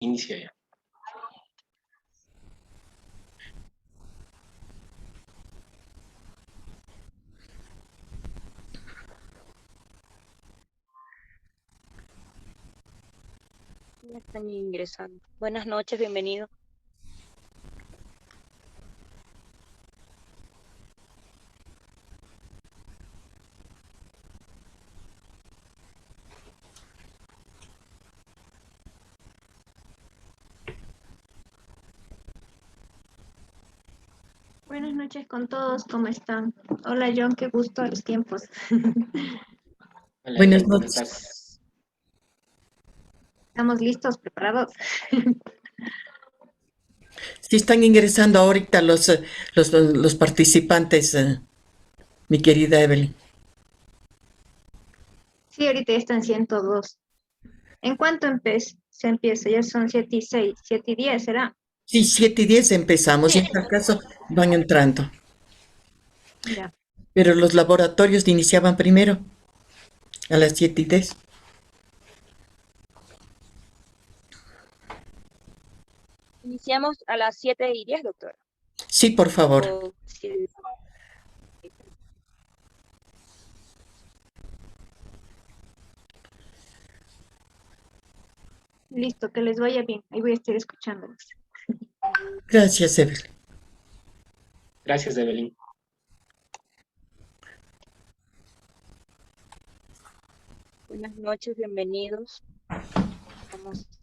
Inicia ya. Ya están ingresando. Buenas noches, bienvenido. Buenas noches con todos, ¿cómo están? Hola John, qué gusto a los tiempos. Hola, Buenas Evelyn, ¿cómo noches. estás? ¿Estamos listos, preparados? Sí están ingresando ahorita los participantes, mi querida Evelyn. Sí, ahorita ya están 102. ¿En cuánto se empieza? Ya son 7:06, 7:10, ¿será? Sí, 7:10 empezamos y en tal caso van entrando. Ya. Pero los laboratorios iniciaban primero, a las 7:10. Iniciamos a las 7:10, doctora. Sí, por favor. Sí. Listo, que les vaya bien. Ahí voy a estar escuchándolos. Gracias, Evelyn. Gracias, Evelyn. Buenas noches, bienvenidos. Vamos a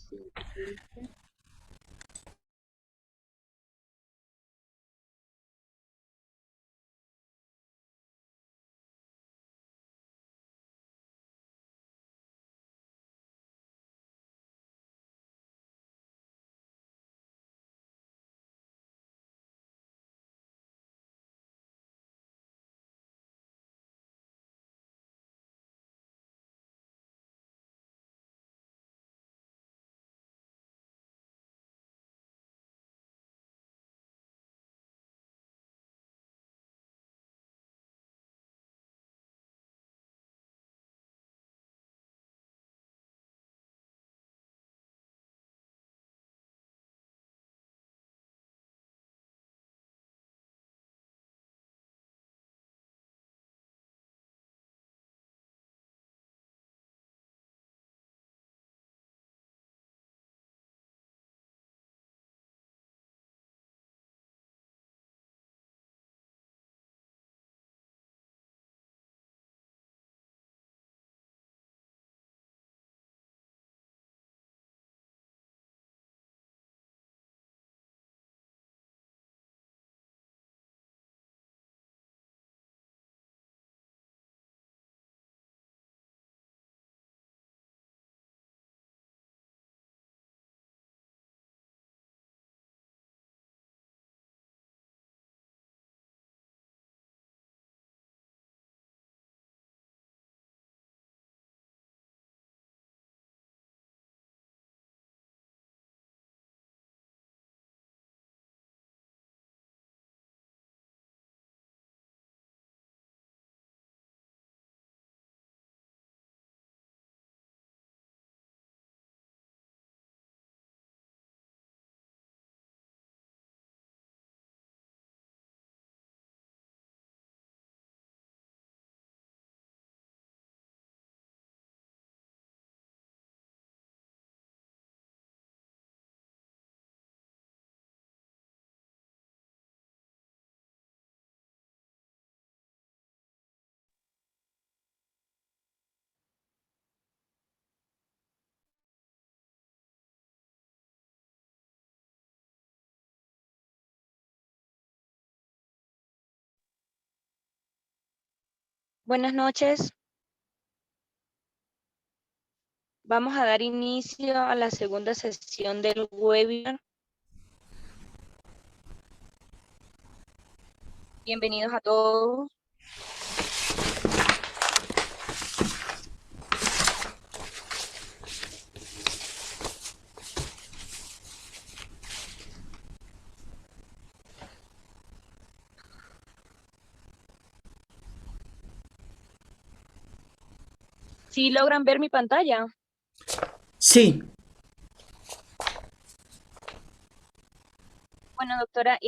Buenas noches. Vamos a dar inicio a la segunda sesión del webinar. Bienvenidos a todos. ¿Sí logran ver mi pantalla? Sí, Bueno, doctora,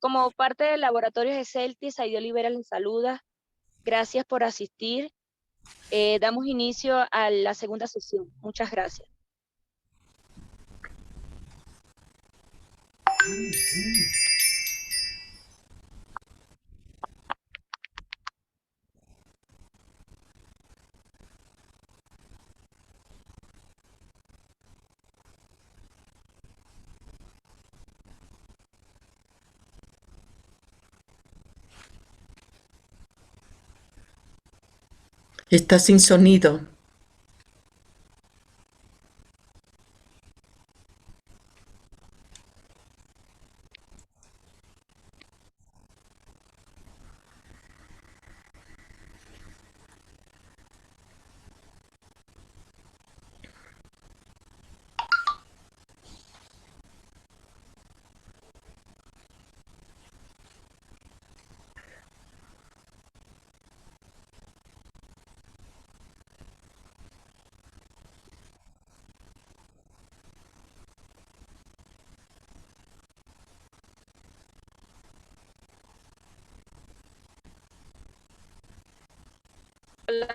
como parte del laboratorio de Celtis, Aide Olivera les saluda. Gracias por asistir. Damos inicio a la segunda sesión. Muchas gracias. Está sin sonido.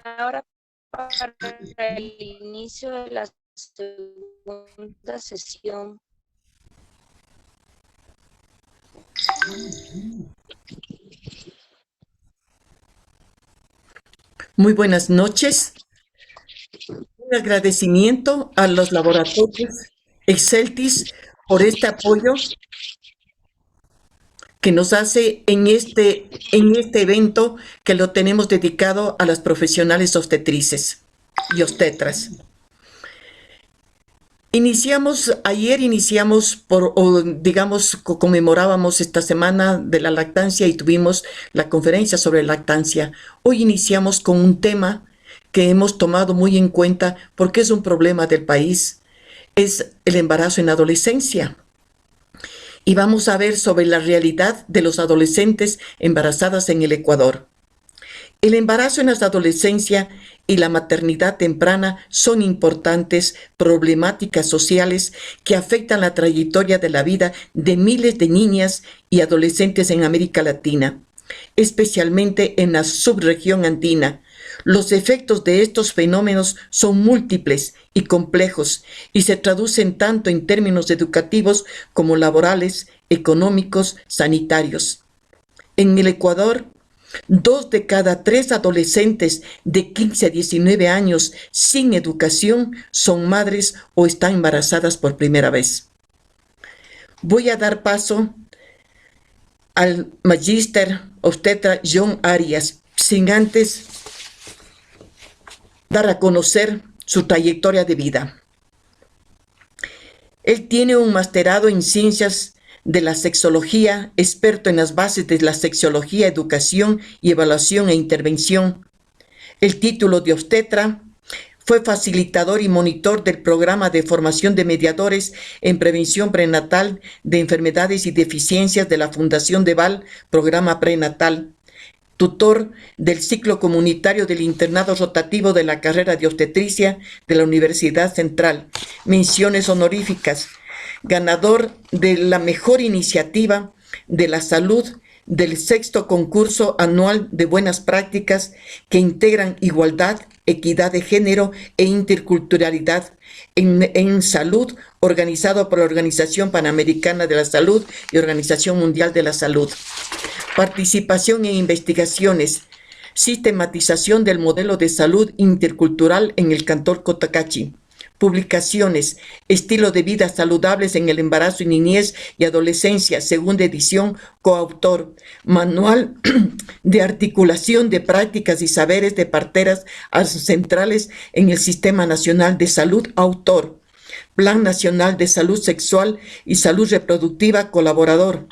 Ahora para el inicio de la segunda sesión. Muy buenas noches. Un agradecimiento a los laboratorios Exceltis por este apoyo que nos hace en este evento que lo tenemos dedicado a las profesionales obstetrices y obstetras. Ayer iniciamos conmemorábamos esta semana de la lactancia y tuvimos la conferencia sobre lactancia. Hoy iniciamos con un tema que hemos tomado muy en cuenta porque es un problema del país, es el embarazo en adolescencia. Y vamos a ver sobre la realidad de los adolescentes embarazadas en el Ecuador. El embarazo en la adolescencia y la maternidad temprana son importantes problemáticas sociales que afectan la trayectoria de la vida de miles de niñas y adolescentes en América Latina, especialmente en la subregión andina. Los efectos de estos fenómenos son múltiples y complejos y se traducen tanto en términos educativos como laborales, económicos, sanitarios. En el Ecuador, 2 de cada 3 adolescentes de 15 a 19 años sin educación son madres o están embarazadas por primera vez. Voy a dar paso al magíster obstetra John Arias, sin antes dar a conocer su trayectoria de vida. Él tiene un masterado en ciencias de la sexología, experto en las bases de la sexología, educación y evaluación e intervención. El título de obstetra, fue facilitador y monitor del programa de formación de mediadores en prevención prenatal de enfermedades y deficiencias de la Fundación Deval, programa prenatal. Tutor del ciclo comunitario del internado rotativo de la carrera de obstetricia de la Universidad Central. Menciones honoríficas. Ganador de la mejor iniciativa de la salud del 6º concurso anual de buenas prácticas que integran igualdad, equidad de género e interculturalidad en salud, organizado por la Organización Panamericana de la Salud y Organización Mundial de la Salud. Participación en investigaciones, sistematización del modelo de salud intercultural en el Cantón Cotacachi. Publicaciones, estilo de vida saludables en el embarazo y niñez y adolescencia, segunda edición, coautor. Manual de articulación de prácticas y saberes de parteras centrales en el Sistema Nacional de Salud, autor. Plan Nacional de Salud Sexual y Salud Reproductiva, colaborador.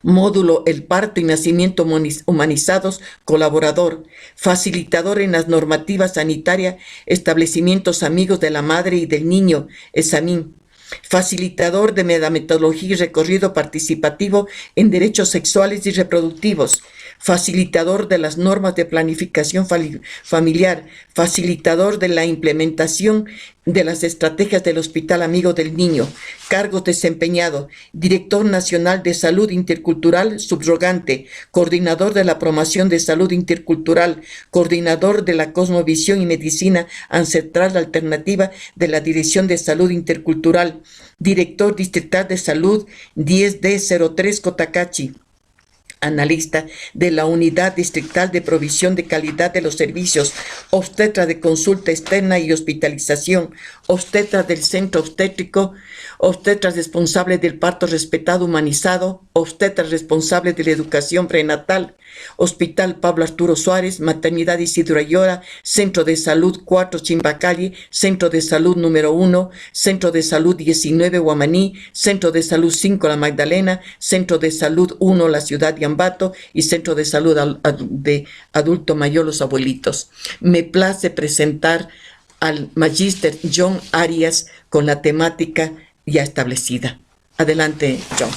Módulo El parto y nacimiento humanizados, colaborador. Facilitador en las normativas sanitarias, establecimientos amigos de la madre y del niño, ESAMIN. Facilitador de metodología y recorrido participativo en derechos sexuales y reproductivos. Facilitador de las normas de planificación familiar. Facilitador de la implementación de las estrategias del Hospital Amigo del Niño. Cargos desempeñados: Director Nacional de Salud Intercultural, subrogante, Coordinador de la Promoción de Salud Intercultural, Coordinador de la Cosmovisión y Medicina Ancestral Alternativa de la Dirección de Salud Intercultural, Director Distrital de Salud 10D03 Cotacachi, analista de la Unidad Distrital de Provisión de Calidad de los Servicios, obstetra de consulta externa y hospitalización, obstetra del centro obstétrico, obstetra responsable del parto respetado humanizado, obstetra responsable de la educación prenatal, Hospital Pablo Arturo Suárez, Maternidad Isidro Ayora, Centro de Salud 4 Chimbacalle, Centro de Salud número 1, Centro de Salud 19 Guamaní, Centro de Salud 5 La Magdalena, Centro de Salud 1 la Ciudad de Ambato y Centro de Salud de Adulto Mayor Los Abuelitos. Me place presentar al Magíster John Arias con la temática ya establecida. Adelante, John.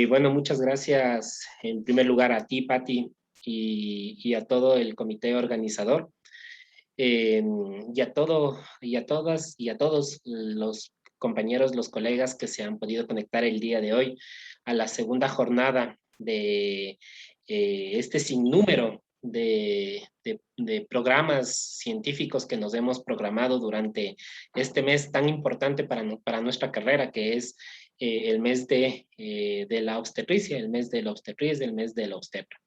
Bueno, muchas gracias en primer lugar a ti, Patti, y a todo el comité organizador, y a todas y a todos los compañeros, los colegas que se han podido conectar el día de hoy a la segunda jornada de este sinnúmero de programas científicos que nos hemos programado durante este mes tan importante para nuestra carrera, que es el mes de la obstetricia, el mes de la obstetricia, el mes de la obstetra.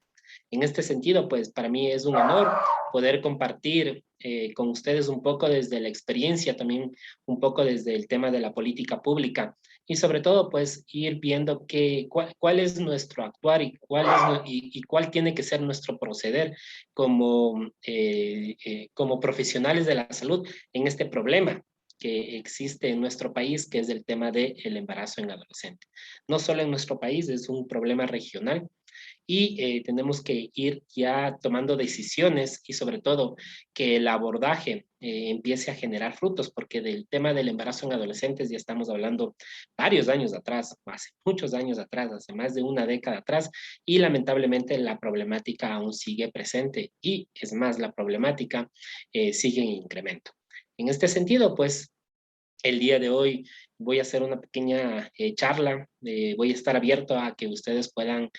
En este sentido, pues para mí es un honor poder compartir con ustedes un poco desde la experiencia, también un poco desde el tema de la política pública y sobre todo pues ir viendo cuál es nuestro actuar y cuál tiene que ser nuestro proceder como profesionales de la salud en este problema que existe en nuestro país, que es el tema del embarazo en adolescente. No solo en nuestro país, es un problema regional y tenemos que ir ya tomando decisiones y sobre todo que el abordaje empiece a generar frutos, porque del tema del embarazo en adolescentes ya estamos hablando varios años atrás, hace muchos años atrás, hace más de una década atrás, y lamentablemente la problemática aún sigue presente y es más, la problemática sigue en incremento. En este sentido, pues, el día de hoy voy a hacer una pequeña charla, voy a estar abierto a que ustedes puedan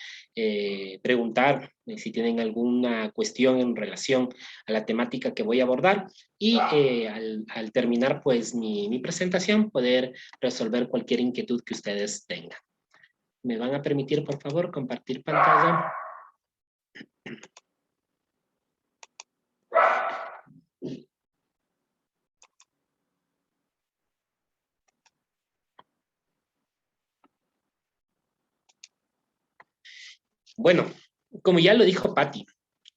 preguntar si tienen alguna cuestión en relación a la temática que voy a abordar y al terminar pues mi presentación poder resolver cualquier inquietud que ustedes tengan. ¿Me van a permitir, por favor, compartir pantalla? Bueno, como ya lo dijo Patti,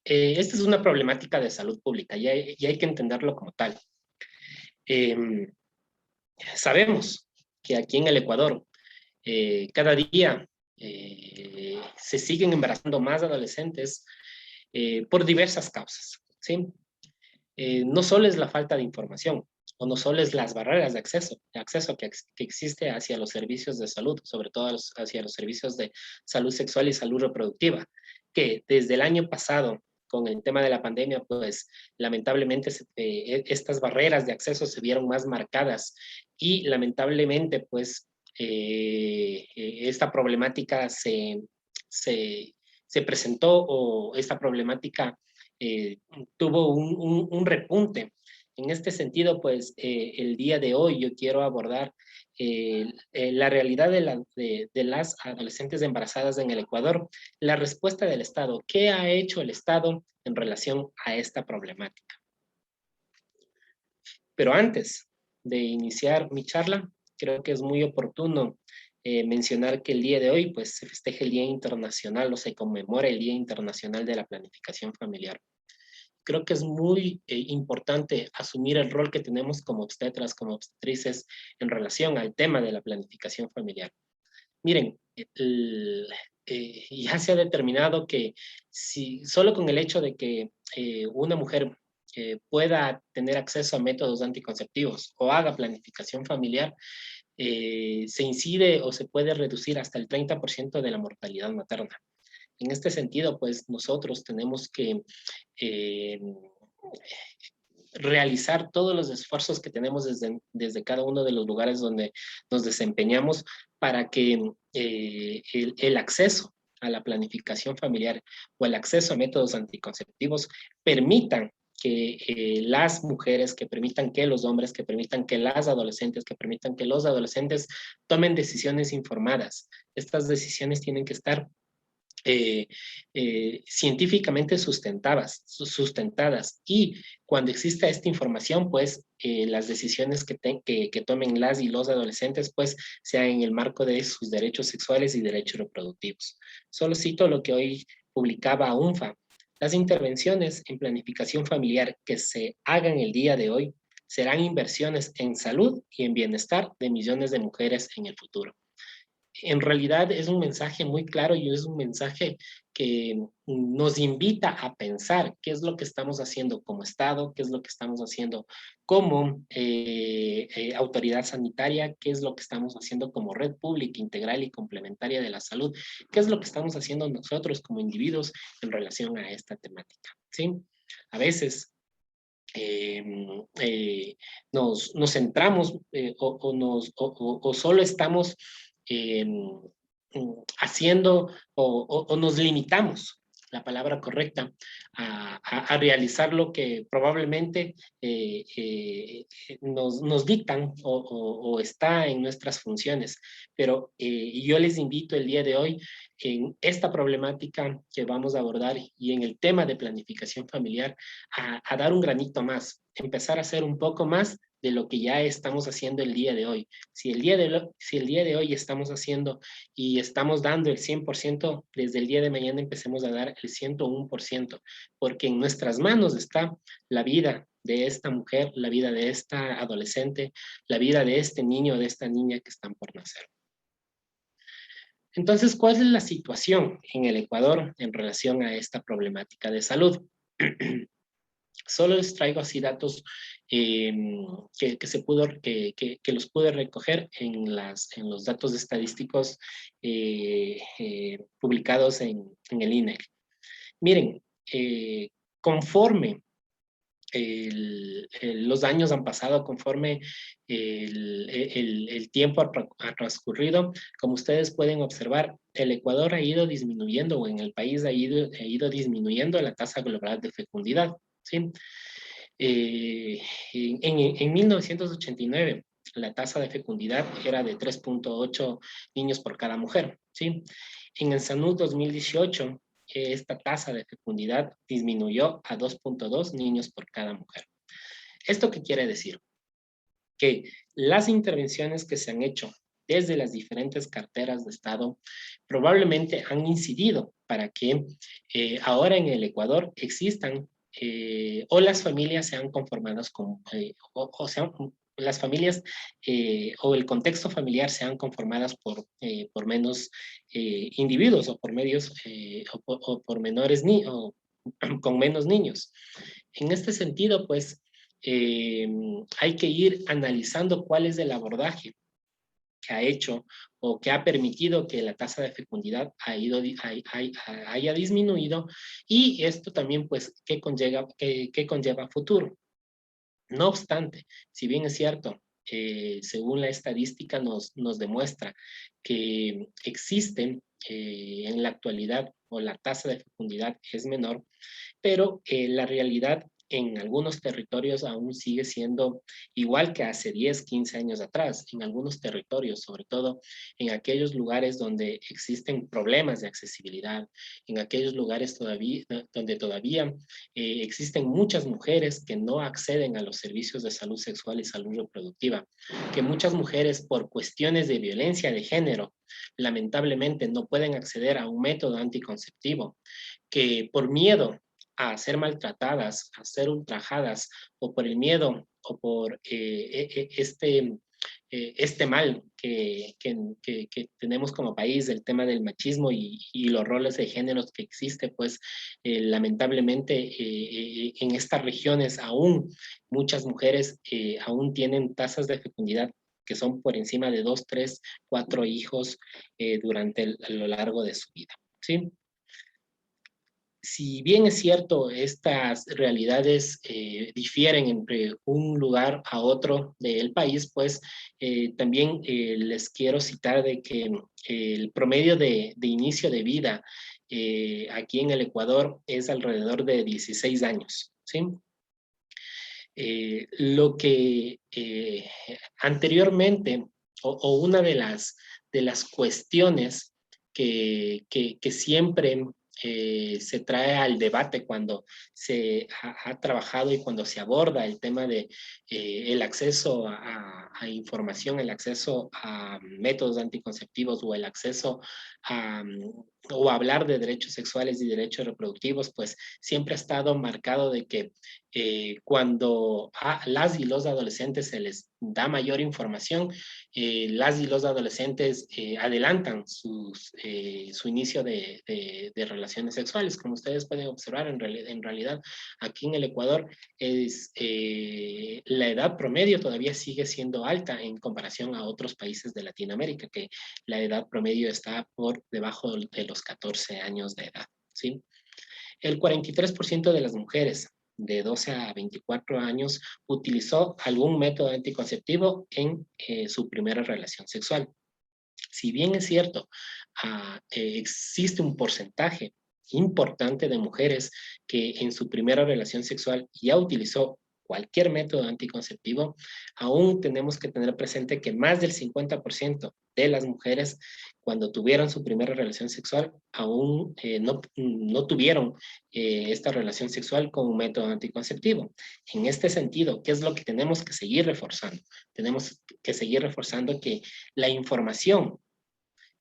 esta es una problemática de salud pública y hay que entenderlo como tal. Sabemos que aquí en el Ecuador cada día se siguen embarazando más adolescentes por diversas causas, ¿sí? No solo es la falta de información, o no solo es las barreras de acceso que existe hacia los servicios de salud, sobre todo hacia los servicios de salud sexual y salud reproductiva, que desde el año pasado, con el tema de la pandemia, pues lamentablemente estas barreras de acceso se vieron más marcadas y lamentablemente pues esta problemática se presentó o esta problemática tuvo un repunte. En este sentido, pues el día de hoy yo quiero abordar la realidad de las adolescentes embarazadas en el Ecuador, la respuesta del Estado. ¿Qué ha hecho el Estado en relación a esta problemática? Pero antes de iniciar mi charla, creo que es muy oportuno mencionar que el día de hoy pues, se festeja el Día Internacional o se conmemora el Día Internacional de la Planificación Familiar. Creo que es muy importante asumir el rol que tenemos como obstetras, como obstetrices en relación al tema de la planificación familiar. Miren, ya se ha determinado que si solo con el hecho de que una mujer pueda tener acceso a métodos anticonceptivos o haga planificación familiar, se incide o se puede reducir hasta el 30% de la mortalidad materna. En este sentido, pues nosotros tenemos que realizar todos los esfuerzos que tenemos desde cada uno de los lugares donde nos desempeñamos para que el acceso a la planificación familiar o el acceso a métodos anticonceptivos permitan que las mujeres, que permitan que los hombres, que permitan que las adolescentes, que permitan que los adolescentes tomen decisiones informadas. Estas decisiones tienen que estar científicamente sustentadas y cuando exista esta información, pues las decisiones que tomen las y los adolescentes, pues sean en el marco de sus derechos sexuales y derechos reproductivos. Solo cito lo que hoy publicaba UNFA. Las intervenciones en planificación familiar que se hagan el día de hoy serán inversiones en salud y en bienestar de millones de mujeres en el futuro. En realidad es un mensaje muy claro y es un mensaje que nos invita a pensar qué es lo que estamos haciendo como Estado, qué es lo que estamos haciendo como autoridad sanitaria, qué es lo que estamos haciendo como red pública integral y complementaria de la salud, qué es lo que estamos haciendo nosotros como individuos en relación a esta temática, ¿sí? A veces nos centramos o solo estamos haciendo o nos limitamos, la palabra correcta, a realizar lo que probablemente nos dictan o está en nuestras funciones. Pero yo les invito el día de hoy en esta problemática que vamos a abordar y en el tema de planificación familiar a dar un granito más, empezar a hacer un poco más de lo que ya estamos haciendo el día de hoy. Si el día de hoy estamos haciendo y estamos dando el 100%, desde el día de mañana empecemos a dar el 101%, porque en nuestras manos está la vida de esta mujer, la vida de esta adolescente, la vida de este niño o de esta niña que están por nacer. Entonces, ¿cuál es la situación en el Ecuador en relación a esta problemática de salud? Solo les traigo así datos que los pude recoger en los datos estadísticos publicados en el INEC. Miren, conforme los años han pasado, conforme el tiempo ha transcurrido, como ustedes pueden observar, el Ecuador ha ido disminuyendo, o en el país ha ido disminuyendo la tasa global de fecundidad, ¿sí? En 1989, la tasa de fecundidad era de 3.8 niños por cada mujer, ¿sí? En el SANUD 2018, esta tasa de fecundidad disminuyó a 2.2 niños por cada mujer. ¿Esto qué quiere decir? Que las intervenciones que se han hecho desde las diferentes carteras de Estado probablemente han incidido para que ahora en el Ecuador existan o las familias sean conformadas con, las familias o el contexto familiar sean conformadas por menos individuos o por medios o por menores o con menos niños. En este sentido, pues, hay que ir analizando cuál es el abordaje que ha hecho o que ha permitido que la tasa de fecundidad haya disminuido, y esto también, pues, ¿qué conlleva a futuro? No obstante, si bien es cierto, según la estadística nos demuestra que existen en la actualidad o la tasa de fecundidad es menor, pero la realidad en algunos territorios aún sigue siendo igual que hace 10, 15 años atrás. En algunos territorios, sobre todo en aquellos lugares donde existen problemas de accesibilidad, en aquellos lugares donde todavía existen muchas mujeres que no acceden a los servicios de salud sexual y salud reproductiva, que muchas mujeres por cuestiones de violencia de género lamentablemente no pueden acceder a un método anticonceptivo, que por miedo a ser maltratadas, a ser ultrajadas, o por el miedo, o por este mal que tenemos como país, el tema del machismo y los roles de géneros que existe, pues lamentablemente en estas regiones aún muchas mujeres aún tienen tasas de fecundidad que son por encima de 2, 3, 4 hijos a lo largo de su vida, ¿sí? si bien es cierto, estas realidades difieren entre un lugar a otro del país, pues también les quiero citar de que el promedio de inicio de vida aquí en el Ecuador es alrededor de 16 años, ¿sí? Lo que anteriormente, o una de las cuestiones que siempre se trae al debate cuando se ha trabajado y cuando se aborda el tema de el acceso a información, el acceso a métodos anticonceptivos o el acceso a, o hablar de derechos sexuales y derechos reproductivos, pues siempre ha estado marcado de que cuando a las y los adolescentes se les da mayor información, las y los adolescentes adelantan su inicio de relaciones sexuales. Como ustedes pueden observar, en realidad aquí en el Ecuador la edad promedio todavía sigue siendo alta en comparación a otros países de Latinoamérica, que la edad promedio está por debajo de los 14 años de edad, ¿sí? El 43% de las mujeres de 12 a 24 años utilizó algún método anticonceptivo en su primera relación sexual. Si bien es cierto, existe un porcentaje importante de mujeres que en su primera relación sexual ya utilizó cualquier método anticonceptivo, aún tenemos que tener presente que más del 50% de las mujeres cuando tuvieron su primera relación sexual aún no tuvieron esta relación sexual con un método anticonceptivo. En este sentido, ¿qué es lo que tenemos que seguir reforzando? Tenemos que seguir reforzando que la información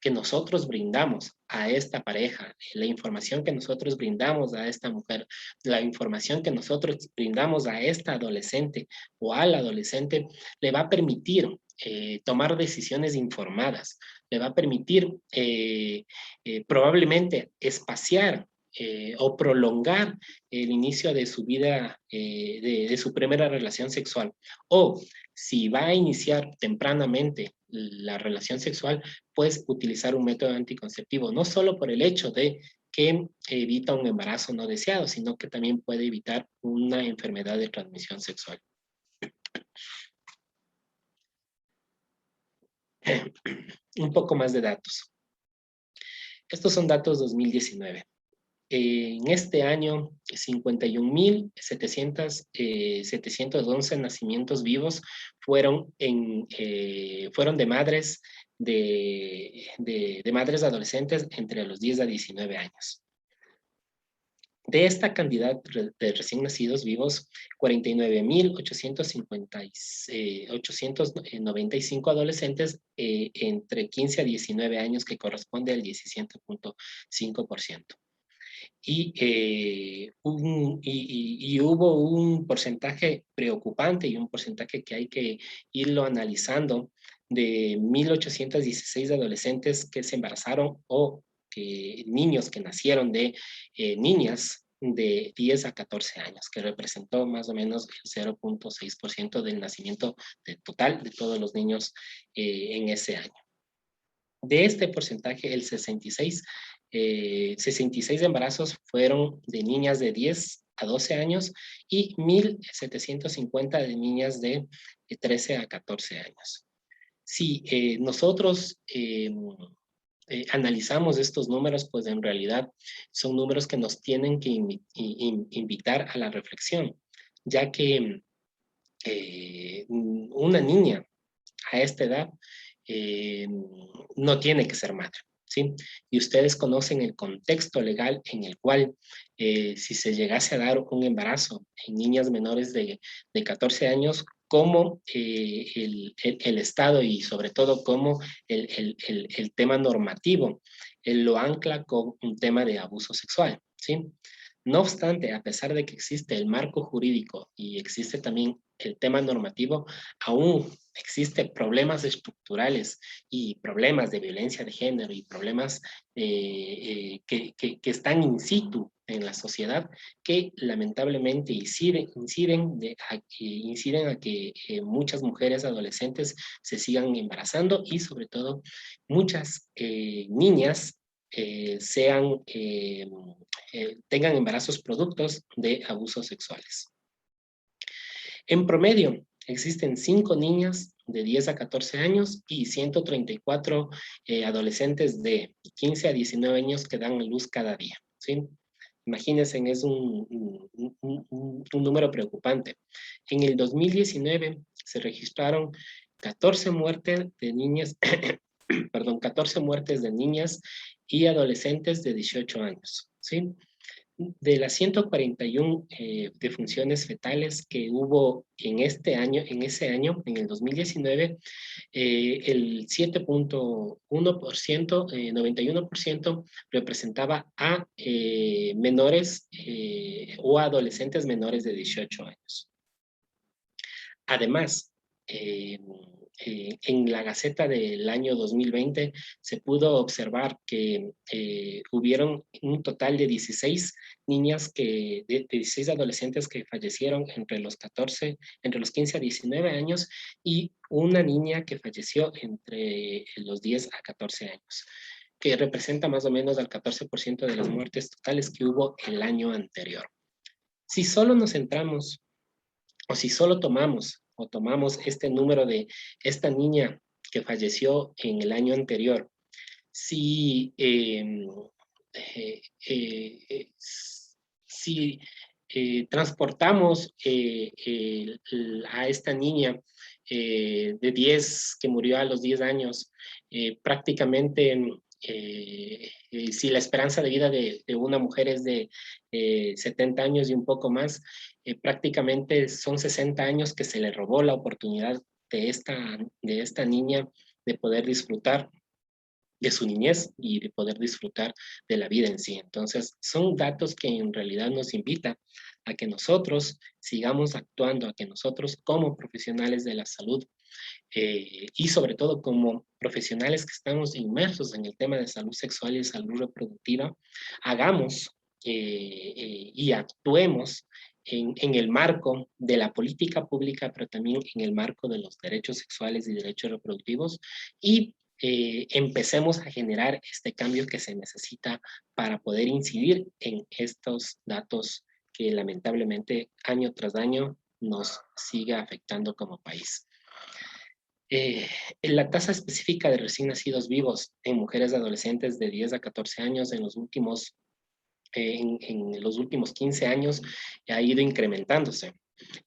que nosotros brindamos a esta pareja, la información que nosotros brindamos a esta mujer, la información que nosotros brindamos a esta adolescente o al adolescente, le va a permitir tomar decisiones informadas, le va a permitir probablemente espaciar o prolongar el inicio de su vida, de su primera relación sexual. O si va a iniciar tempranamente la relación sexual, pues utilizar un método anticonceptivo, no solo por el hecho de que evita un embarazo no deseado, sino que también puede evitar una enfermedad de transmisión sexual. Un poco más de datos. Estos son datos 2019. En este año, 51.711 nacimientos vivos fueron de madres de madres adolescentes entre los 10 a 19 años. De esta cantidad de recién nacidos vivos, 49.895 adolescentes entre 15 a 19 años, que corresponde al 17.5%. Y hubo un porcentaje preocupante y un porcentaje que hay que irlo analizando de 1.816 adolescentes que se embarazaron o niños que nacieron de niñas de 10 a 14 años, que representó más o menos el 0.6% del nacimiento total de todos los niños en ese año. De este porcentaje, el 66 embarazos fueron de niñas de 10 a 12 años y 1.750 de niñas de 13 a 14 años. Si nosotros analizamos estos números, pues en realidad son números que nos tienen que invitar a la reflexión, ya que una niña a esta edad no tiene que ser madre, ¿sí? Y ustedes conocen el contexto legal en el cual si se llegase a dar un embarazo en niñas menores de 14 años, cómo el Estado y sobre todo cómo el tema normativo lo ancla con un tema de abuso sexual, ¿sí? No obstante, a pesar de que existe el marco jurídico y existe también el tema normativo, aún existen problemas estructurales y problemas de violencia de género y problemas que están in situ en la sociedad que lamentablemente inciden a que muchas mujeres adolescentes se sigan embarazando y sobre todo muchas niñas tengan embarazos productos de abusos sexuales. En promedio, existen 5 niñas de 10 a 14 años y 134 adolescentes de 15 a 19 años que dan a luz cada día, ¿sí? Imagínense, es un número preocupante. En el 2019 se registraron 14 muertes de niñas, perdón, 14 muertes de niñas y adolescentes de 18 años, ¿sí? De las 141 defunciones fetales que hubo en ese año, en el 2019, el 7.1%, 91% representaba a menores o adolescentes menores de 18 años. Además, en la Gaceta del año 2020 se pudo observar que hubieron un total de 16 niñas, de 16 adolescentes que fallecieron entre los 15 a 19 años y una niña que falleció entre los 10 a 14 años, que representa más o menos al 14% de las muertes totales que hubo el año anterior. Si solo nos centramos o si solo tomamos este número de esta niña que falleció en el año anterior, si transportamos a esta niña de 10, que murió a los 10 años, prácticamente, si la esperanza de vida de una mujer es de 70 años y un poco más, prácticamente son 60 años que se le robó la oportunidad de esta niña de poder disfrutar de su niñez y de poder disfrutar de la vida en sí. Entonces, son datos que en realidad nos invitan a que nosotros sigamos actuando, a que nosotros como profesionales de la salud y sobre todo como profesionales que estamos inmersos en el tema de salud sexual y salud reproductiva, hagamos y actuemos en el marco de la política pública, pero también en el marco de los derechos sexuales y derechos reproductivos, y empecemos a generar este cambio que se necesita para poder incidir en estos datos que lamentablemente año tras año nos sigue afectando como país. La tasa específica de recién nacidos vivos en mujeres adolescentes de 10 a 14 años en los últimos 15 años ha ido incrementándose.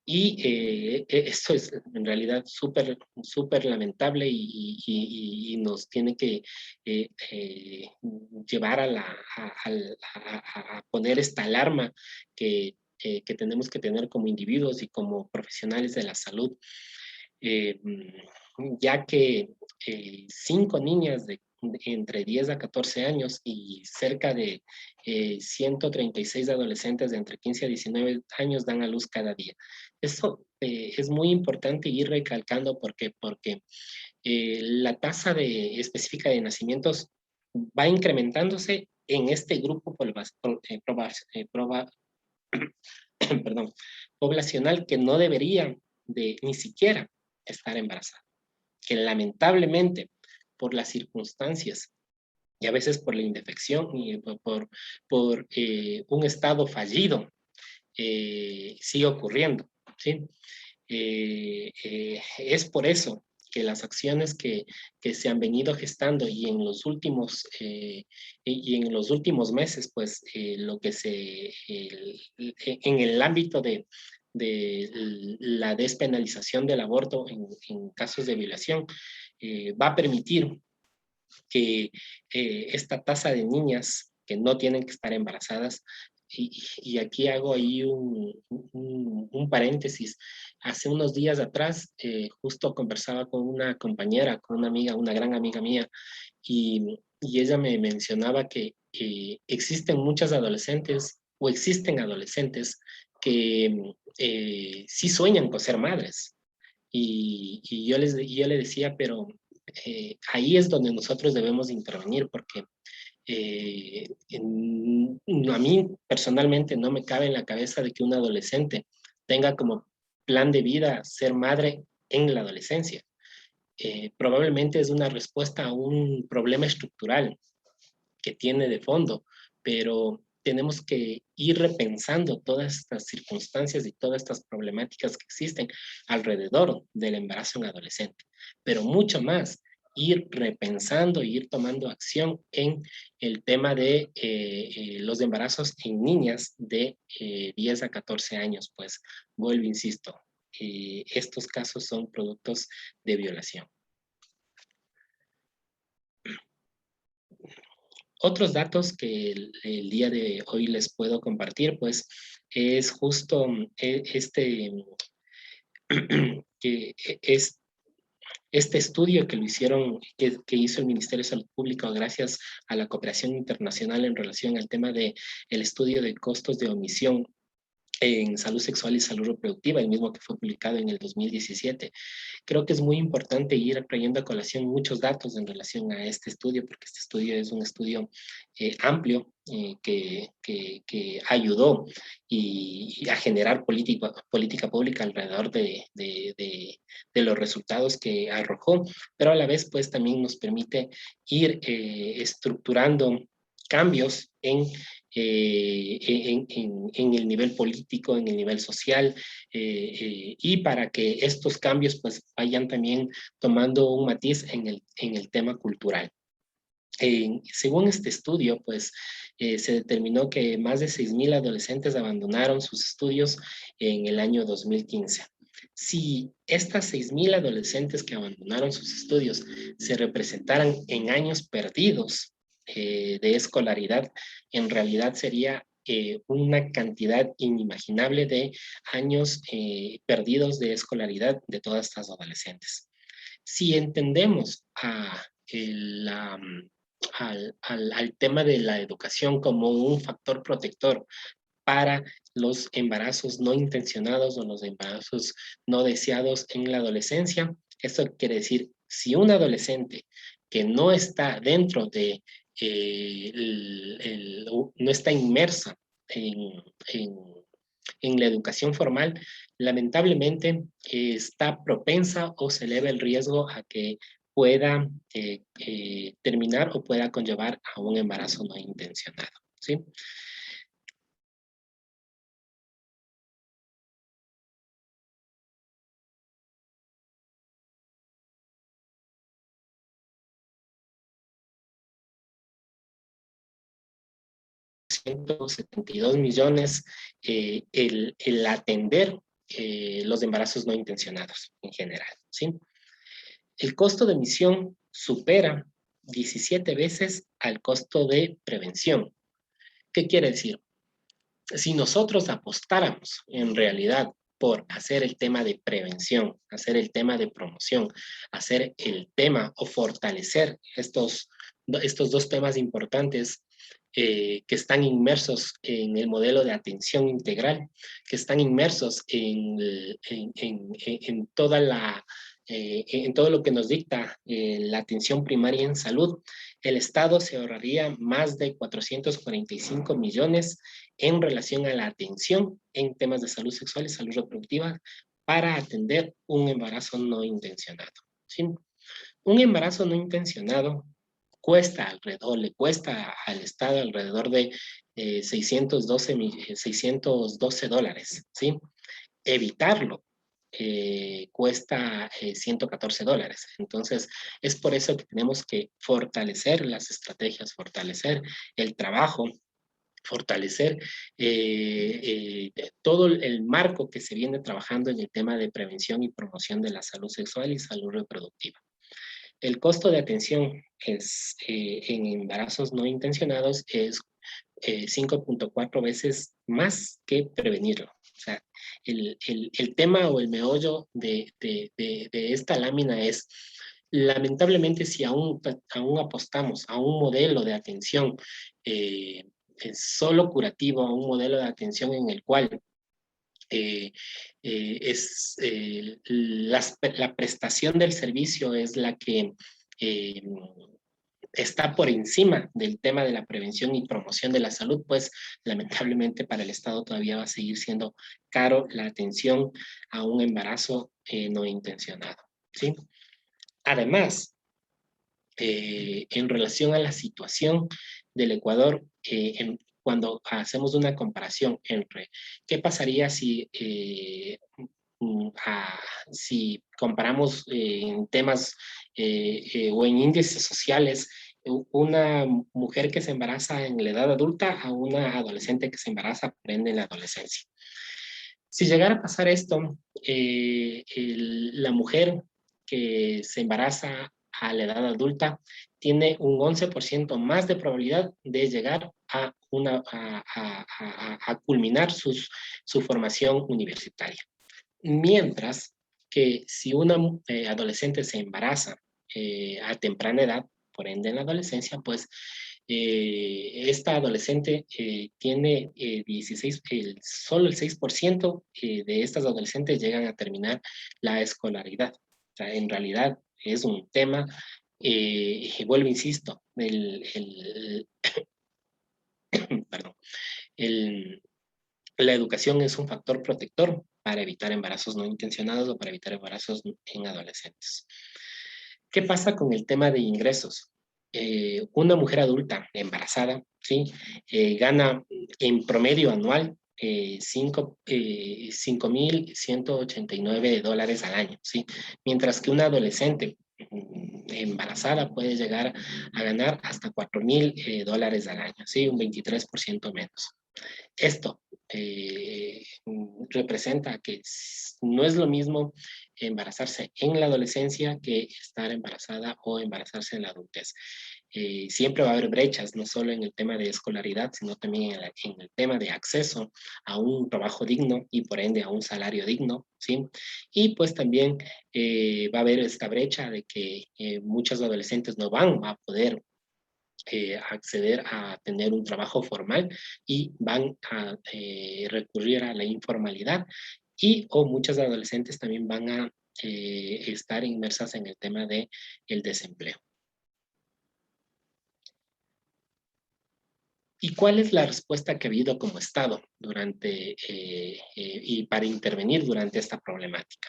Y esto es en realidad súper lamentable y nos tiene que llevar a poner esta alarma que tenemos que tener como individuos y como profesionales de la salud, ya que 5 niñas entre 10 a 14 años y cerca de 136 adolescentes de entre 15 a 19 años dan a luz cada día. Eso es muy importante ir recalcando porque la tasa específica de nacimientos va incrementándose en este grupo poblacional que no debería de ni siquiera estar embarazada, que lamentablemente por las circunstancias y a veces por la indefección y por un estado fallido sigue ocurriendo, ¿sí? Es por eso que las acciones que se han venido gestando y en los últimos meses, pues lo que en el ámbito de la despenalización del aborto en casos de violación, va a permitir que esta tasa de niñas que no tienen que estar embarazadas, y aquí hago ahí un paréntesis. Hace unos días atrás, justo conversaba con una compañera, con una amiga, una gran amiga mía, y ella me mencionaba que existen muchas adolescentes o existen adolescentes que sí sueñan con ser madres. Y yo le decía, pero ahí es donde nosotros debemos intervenir, porque a mí personalmente no me cabe en la cabeza de que un adolescente tenga como plan de vida ser madre en la adolescencia. Probablemente es una respuesta a un problema estructural que tiene de fondo, pero tenemos que ir repensando todas estas circunstancias y todas estas problemáticas que existen alrededor del embarazo en adolescente, pero mucho más, ir repensando y ir tomando acción en el tema de los embarazos en niñas de 10 a 14 años, pues vuelvo, insisto, estos casos son productos de violación. Otros datos que el día de hoy les puedo compartir, pues, es justo que es este estudio que lo hicieron, que hizo el Ministerio de Salud Pública gracias a la cooperación internacional en relación al tema de el estudio de costos de omisión en salud sexual y salud reproductiva, el mismo que fue publicado en el 2017. Creo que es muy importante ir trayendo a colación muchos datos en relación a este estudio, porque este estudio es un estudio amplio que ayudó y a generar política pública alrededor de los resultados que arrojó, pero a la vez pues también nos permite ir estructurando cambios en el nivel político, en el nivel social, y para que estos cambios pues vayan también tomando un matiz en el tema cultural. Según este estudio, pues se determinó que más de 6,000 adolescentes abandonaron sus estudios en el año 2015. Si estas 6,000 adolescentes que abandonaron sus estudios se representaran en años perdidos de escolaridad, en realidad sería una cantidad inimaginable de años perdidos de escolaridad de todas estas adolescentes. Si entendemos al tema de la educación como un factor protector para los embarazos no intencionados o los embarazos no deseados en la adolescencia, esto quiere decir, si un adolescente que no está dentro de, no está inmersa en la educación formal, lamentablemente está propensa o se eleva el riesgo a que pueda terminar o pueda conllevar a un embarazo no intencionado, ¿sí? $172 millones el atender los embarazos no intencionados en general, ¿sí? El costo de emisión supera 17 veces al costo de prevención. ¿Qué quiere decir? Si nosotros apostáramos en realidad por hacer el tema de prevención, hacer el tema de promoción, hacer el tema o fortalecer estos dos temas importantes que están inmersos en el modelo de atención integral, que están inmersos en toda en todo lo que nos dicta la atención primaria en salud, el Estado se ahorraría más de 445 millones en relación a la atención en temas de salud sexual y salud reproductiva para atender un embarazo no intencionado, ¿sí? Un embarazo no intencionado le cuesta al Estado alrededor de $612, ¿sí? Evitarlo cuesta $114. Entonces, es por eso que tenemos que fortalecer las estrategias, fortalecer el trabajo, fortalecer todo el marco que se viene trabajando en el tema de prevención y promoción de la salud sexual y salud reproductiva. El costo de atención en embarazos no intencionados es 5.4 veces más que prevenirlo. O sea, el tema o el meollo de esta lámina es, lamentablemente, si aún apostamos a un modelo de atención solo curativo, a un modelo de atención en el cual la prestación del servicio es la que está por encima del tema de la prevención y promoción de la salud, pues lamentablemente para el Estado todavía va a seguir siendo caro la atención a un embarazo no intencionado, ¿sí? Además, en relación a la situación del Ecuador, cuando hacemos una comparación entre qué pasaría si, si comparamos en temas o en índices sociales, una mujer que se embaraza en la edad adulta a una adolescente que se embaraza, por ende, en la adolescencia. Si llegara a pasar esto, la mujer que se embaraza a la edad adulta tiene un 11% más de probabilidad de llegar a culminar su formación universitaria. Mientras que si una adolescente se embaraza a temprana edad, por ende en la adolescencia, pues esta adolescente tiene 16, solo el 6% de estas adolescentes llegan a terminar la escolaridad. O sea, en realidad es un tema, vuelvo, insisto, perdón, la educación es un factor protector para evitar embarazos no intencionados o para evitar embarazos en adolescentes. ¿Qué pasa con el tema de ingresos? Una mujer adulta embarazada, ¿sí? Gana en promedio anual $5,189 al año, ¿sí? Mientras que una adolescente embarazada puede llegar a ganar hasta $4,000 al año, ¿sí? Un 23% menos. Esto representa que no es lo mismo embarazarse en la adolescencia que estar embarazada o embarazarse en la adultez. Siempre va a haber brechas, no solo en el tema de escolaridad, sino también en el tema de acceso a un trabajo digno y por ende a un salario digno, ¿sí? Y pues también va a haber esta brecha de que muchos adolescentes no van a poder acceder a tener un trabajo formal y van a recurrir a la informalidad o muchas adolescentes también van a estar inmersas en el tema de el desempleo. ¿Y cuál es la respuesta que ha habido como Estado durante y para intervenir durante esta problemática?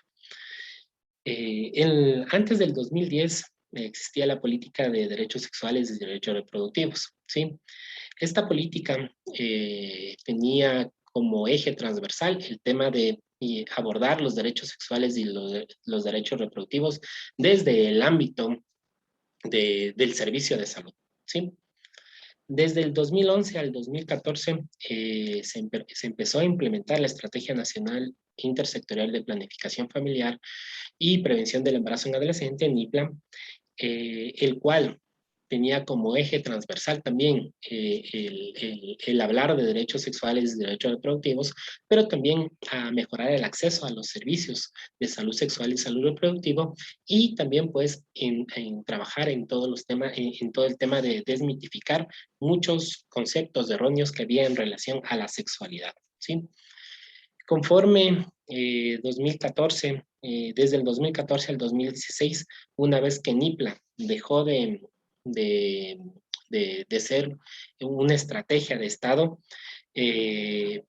Antes del 2010 existía la política de derechos sexuales y derechos reproductivos, ¿sí? Esta política tenía como eje transversal el tema de abordar los derechos sexuales y los derechos reproductivos desde el ámbito del servicio de salud, ¿sí? Desde el 2011 al 2014 se empezó a implementar la Estrategia Nacional Intersectorial de Planificación Familiar y Prevención del Embarazo en Adolescente, NIPLA, el cual tenía como eje transversal también el hablar de derechos sexuales y derechos reproductivos, pero también a mejorar el acceso a los servicios de salud sexual y salud reproductiva y también pues en trabajar en todos los temas, en todo el tema de desmitificar muchos conceptos erróneos que había en relación a la sexualidad, ¿sí? Conforme 2014, desde el 2014 al 2016, una vez que NIPLA dejó de ser una estrategia de Estado,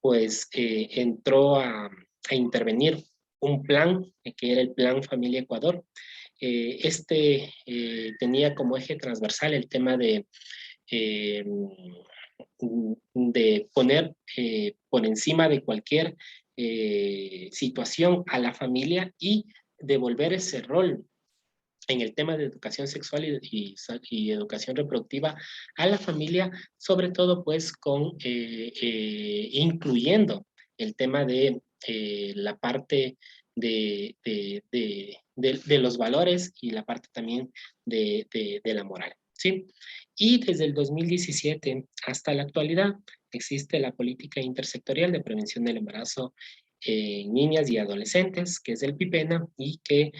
pues entró a intervenir un plan, que era el Plan Familia Ecuador. Este tenía como eje transversal el tema de poner por encima de cualquier situación a la familia y devolver ese rol en el tema de educación sexual y educación reproductiva a la familia, sobre todo pues incluyendo el tema de la parte de los valores y la parte también de la moral, ¿sí? Y desde el 2017 hasta la actualidad existe la política intersectorial de prevención del embarazo en niñas y adolescentes, que es el PIPENA, y que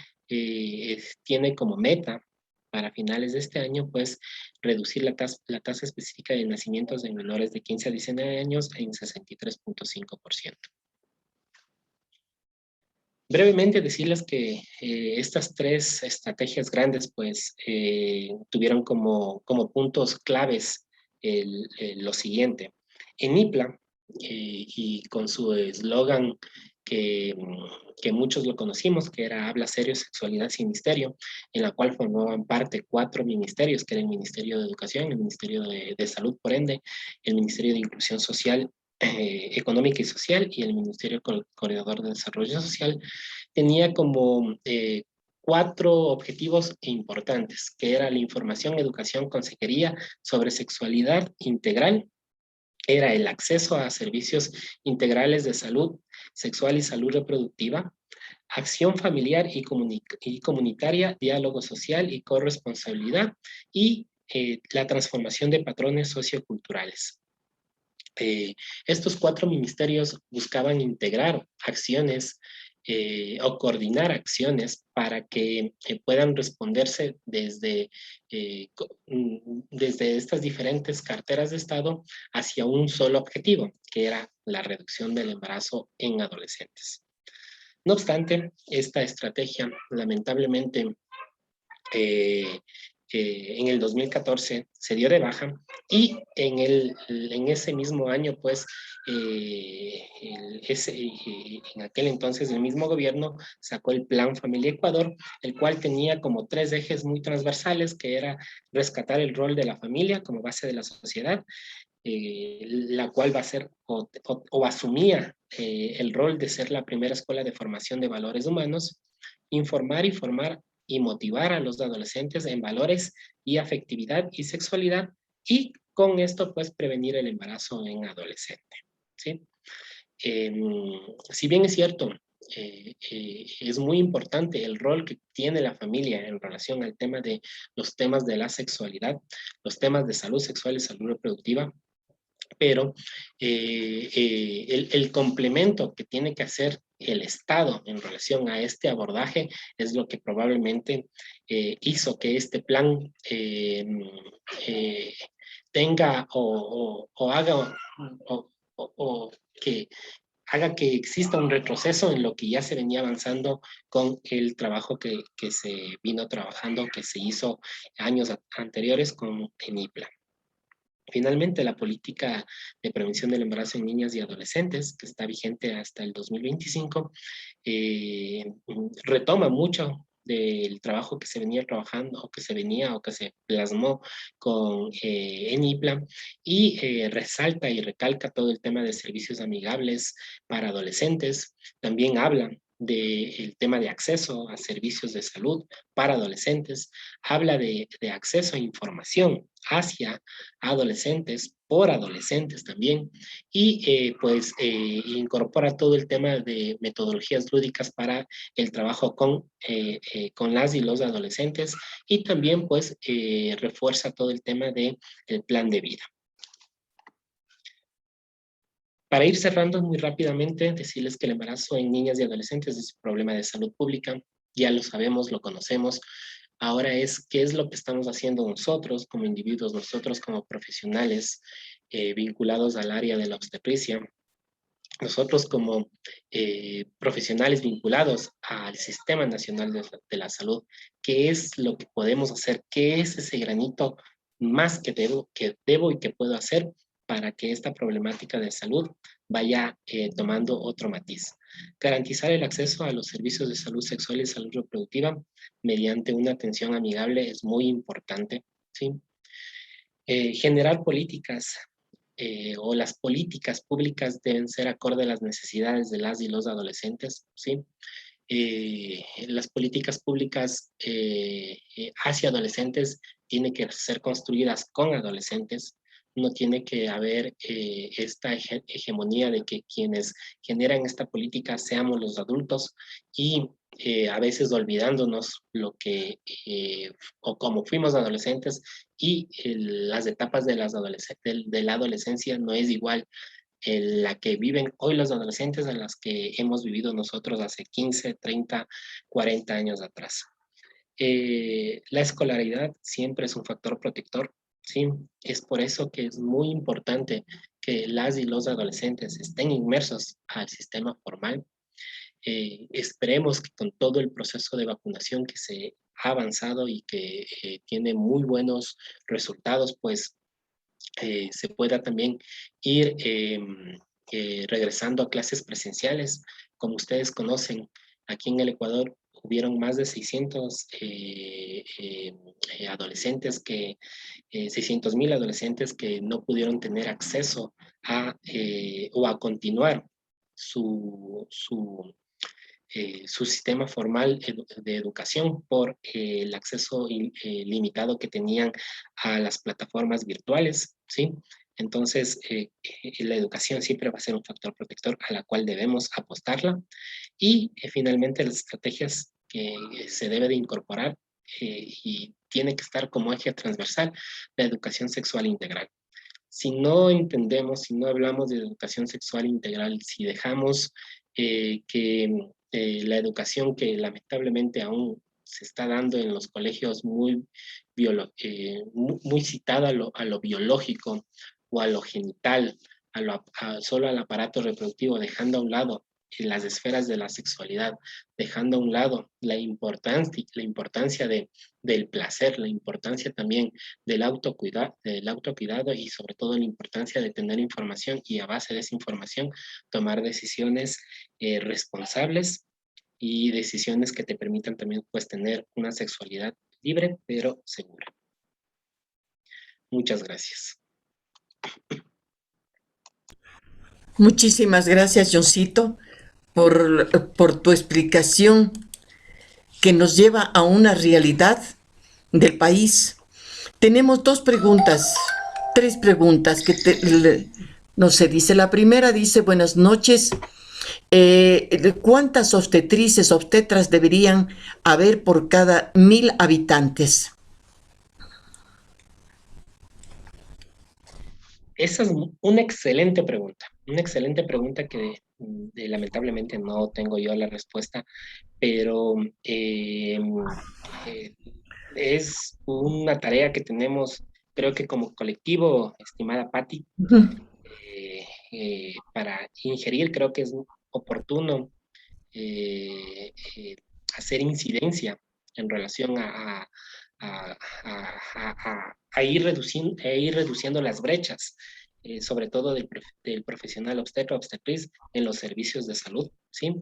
tiene como meta para finales de este año, pues, reducir la tasa específica de nacimientos de menores de 15 a 19 años en 63.5%. Brevemente decirles que estas tres estrategias grandes, pues, tuvieron como puntos claves lo siguiente. En NIPLA y con su eslogan que muchos lo conocimos, que era Habla Serio, Sexualidad sin Misterio, en la cual formaban parte 4 ministerios, que era el Ministerio de Educación, el Ministerio de Salud, por ende, el Ministerio de Inclusión Social, Económica y Social, y el Ministerio Coordinador de Desarrollo Social. Tenía como 4 objetivos importantes, que era la información, educación, consejería sobre sexualidad integral, era el acceso a servicios integrales de salud sexual y salud reproductiva, acción familiar y comunitaria, diálogo social y corresponsabilidad, y la transformación de patrones socioculturales. Estos 4 ministerios buscaban integrar acciones o coordinar acciones para que puedan responderse desde estas diferentes carteras de Estado hacia un solo objetivo, que era la reducción del embarazo en adolescentes. No obstante, esta estrategia lamentablemente en el 2014 se dio de baja, y en ese mismo año, pues, en aquel entonces el mismo gobierno sacó el Plan Familia Ecuador, el cual tenía como 3 ejes muy transversales, que era rescatar el rol de la familia como base de la sociedad, la cual va a ser o asumía el rol de ser la primera escuela de formación de valores humanos, informar y formar y motivar a los adolescentes en valores y afectividad y sexualidad, y con esto pues prevenir el embarazo en adolescente, ¿sí? Si bien es cierto, es muy importante el rol que tiene la familia en relación al tema de los temas de la sexualidad, los temas de salud sexual y salud reproductiva, pero el complemento que tiene que hacer el Estado en relación a este abordaje es lo que probablemente hizo que este plan tenga o haga o que haga que exista un retroceso en lo que ya se venía avanzando con el trabajo que se vino trabajando, que se hizo años anteriores con ENIPLA. Finalmente, la política de prevención del embarazo en niñas y adolescentes, que está vigente hasta el 2025, retoma mucho del trabajo que se venía trabajando, o que se plasmó con ENIPLA, y resalta y recalca todo el tema de servicios amigables para adolescentes. También habla del tema de acceso a servicios de salud para adolescentes, habla de acceso a información hacia adolescentes, por adolescentes también, y incorpora todo el tema de metodologías lúdicas para el trabajo con las y los adolescentes, y también pues refuerza todo el tema del plan de vida. Para ir cerrando muy rápidamente, decirles que el embarazo en niñas y adolescentes es un problema de salud pública, ya lo sabemos, lo conocemos. Ahora es qué es lo que estamos haciendo nosotros como individuos, nosotros como profesionales vinculados al área de la obstetricia, nosotros como profesionales vinculados al Sistema Nacional de la Salud, qué es lo que podemos hacer, qué es ese granito más que debo y que puedo hacer para que esta problemática de salud vaya tomando otro matiz. Garantizar el acceso a los servicios de salud sexual y salud reproductiva mediante una atención amigable es muy importante, ¿sí? Generar políticas o las políticas públicas deben ser acorde a las necesidades de las y los adolescentes, ¿sí? Las políticas públicas hacia adolescentes tienen que ser construidas con adolescentes. No tiene que haber esta hegemonía de que quienes generan esta política seamos los adultos, y a veces olvidándonos lo que o como fuimos adolescentes, y las etapas de la adolescencia no es igual la que viven hoy los adolescentes a las que hemos vivido nosotros hace 15, 30, 40 años atrás. La escolaridad siempre es un factor protector, ¿sí? Es por eso que es muy importante que las y los adolescentes estén inmersos al sistema formal. Esperemos que con todo el proceso de vacunación que se ha avanzado y que tiene muy buenos resultados, pues se pueda también ir regresando a clases presenciales. Como ustedes conocen, aquí en el Ecuador hubieron más de 600 adolescentes 600,000 adolescentes que no pudieron tener acceso o a continuar su sistema formal de educación por el acceso limitado que tenían a las plataformas virtuales, ¿sí? Entonces, la educación siempre va a ser un factor protector a la cual debemos apostarla. Y finalmente las estrategias que se debe de incorporar y tiene que estar como eje transversal, la educación sexual integral. Si no entendemos, si no hablamos de educación sexual integral, si dejamos que la educación que lamentablemente aún se está dando en los colegios muy citada a lo biológico o a lo genital, solo al aparato reproductivo, dejando a un lado las esferas de la sexualidad, dejando a un lado la importancia del placer, la importancia también del autocuidado y sobre todo la importancia de tener información y a base de esa información tomar decisiones responsables y decisiones que te permitan también pues tener una sexualidad libre pero segura. Muchas gracias. Muchísimas gracias, Johncito, por tu explicación que nos lleva a una realidad del país. Tenemos tres preguntas no sé, dice, la primera dice, buenas noches, ¿cuántas obstetras deberían haber por cada 1,000 habitantes? Esa es una excelente pregunta que lamentablemente no tengo yo la respuesta, pero es una tarea que tenemos, creo que como colectivo, estimada Patti, para ingerir. Creo que es oportuno hacer incidencia en relación a ir reduciendo las brechas, sobre todo del profesional obstetriz en los servicios de salud, ¿sí?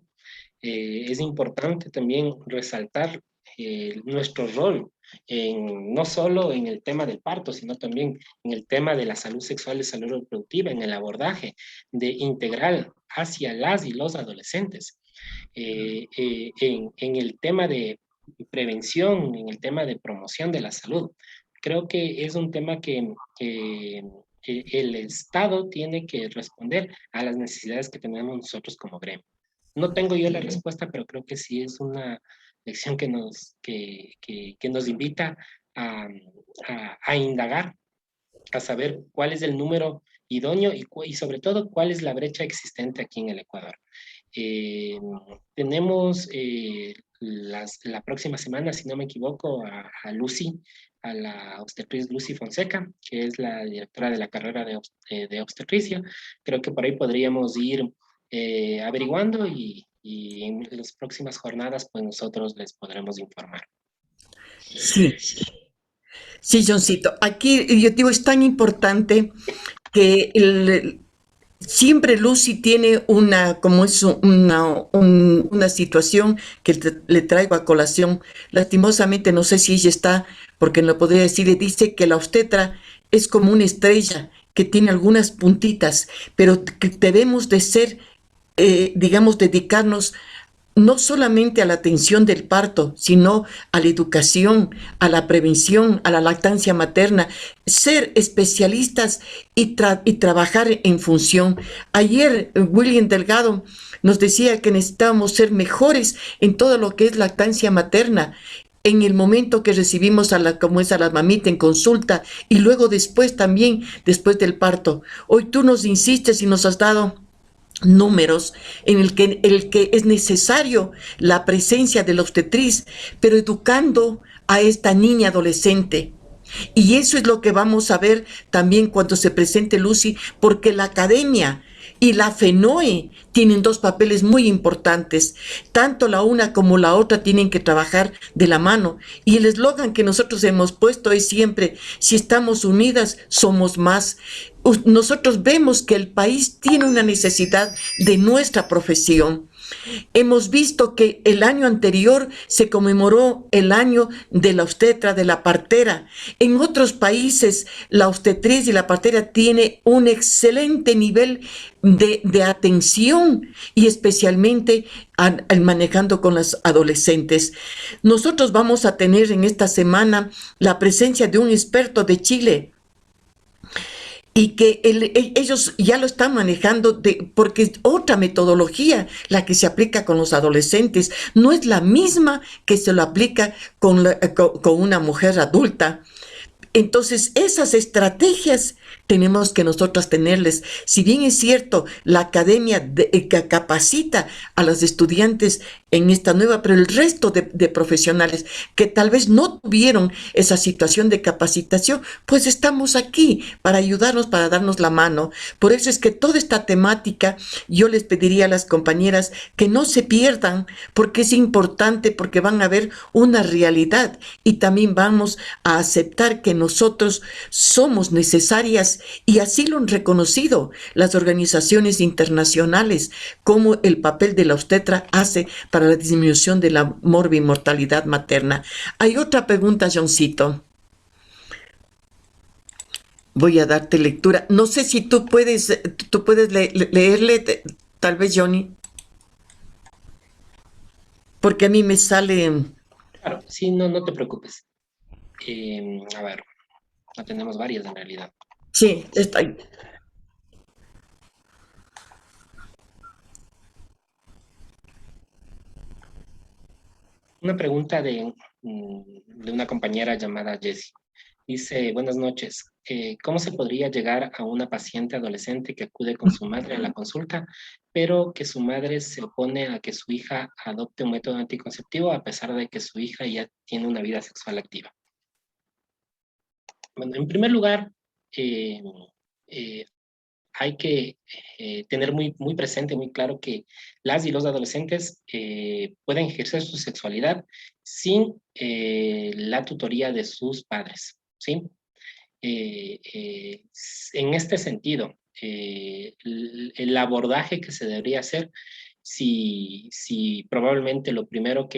Es importante también resaltar nuestro rol no solo en el tema del parto, sino también en el tema de la salud sexual y salud reproductiva, en el abordaje integral hacia las y los adolescentes, en el tema de prevención, en el tema de promoción de la salud. Creo que es un tema que el Estado tiene que responder a las necesidades que tenemos nosotros como gremio. No tengo yo la respuesta, pero creo que sí es una lección que nos invita a indagar, a saber cuál es el número idóneo y sobre todo cuál es la brecha existente aquí en el Ecuador. Tenemos la próxima semana, si no me equivoco, a Lucy, a la obstetriz Lucy Fonseca, que es la directora de la carrera de obstetricia. Creo que por ahí podríamos ir averiguando y en las próximas jornadas pues nosotros les podremos informar. Sí, sí, Johncito. Aquí yo digo, es tan importante que siempre Lucy tiene una situación que le traigo a colación. Lastimosamente, no sé si ella está, porque no podría decir, le dice que la obstetra es como una estrella que tiene algunas puntitas, pero que debemos de ser, digamos, dedicarnos no solamente a la atención del parto, sino a la educación, a la prevención, a la lactancia materna, ser especialistas y trabajar en función. Ayer William Delgado nos decía que necesitábamos ser mejores en todo lo que es lactancia materna, en el momento que recibimos a la mamita en consulta y luego después también, después del parto. Hoy tú nos insistes y nos has dado números en el que es necesario la presencia de la obstetriz, pero educando a esta niña adolescente. Y eso es lo que vamos a ver también cuando se presente Lucy, porque la academia y la FENOE tienen dos papeles muy importantes. Tanto la una como la otra tienen que trabajar de la mano. Y el eslogan que nosotros hemos puesto es siempre, si estamos unidas, somos más. Nosotros vemos que el país tiene una necesidad de nuestra profesión. Hemos visto que el año anterior se conmemoró el año de la obstetra, de la partera. En otros países, la obstetriz y la partera tiene un excelente nivel de atención y especialmente manejando con las adolescentes. Nosotros vamos a tener en esta semana la presencia de un experto de Chile, y que ellos ya lo están manejando porque es otra metodología la que se aplica con los adolescentes. No es la misma que se lo aplica con una mujer adulta. Entonces, esas estrategias tenemos que nosotros tenerles. Si bien es cierto, la academia que capacita a los estudiantes en esta nueva, pero el resto de profesionales que tal vez no tuvieron esa situación de capacitación, pues estamos aquí para ayudarnos, para darnos la mano. Por eso es que toda esta temática, yo les pediría a las compañeras que no se pierdan, porque es importante, porque van a ver una realidad y también vamos a aceptar que nosotros somos necesarias y así lo han reconocido las organizaciones internacionales, como el papel de la obstetra hace para la disminución de la morbimortalidad materna. Hay otra pregunta, Johncito. Voy a darte lectura. No sé si tú puedes leerle, tal vez, Johnny, porque a mí me sale... Claro, sí, no te preocupes. A ver, no tenemos varias en realidad. Sí, está ahí. Una pregunta de una compañera llamada Jessie. Dice, buenas noches. ¿Cómo se podría llegar a una paciente adolescente que acude con su madre a la consulta, pero que su madre se opone a que su hija adopte un método anticonceptivo a pesar de que su hija ya tiene una vida sexual activa? Bueno, en primer lugar, eh, hay que tener muy presente, muy claro que las y los adolescentes pueden ejercer su sexualidad sin la tutoría de sus padres, ¿sí? En este sentido, el abordaje que se debería hacer, si probablemente lo primero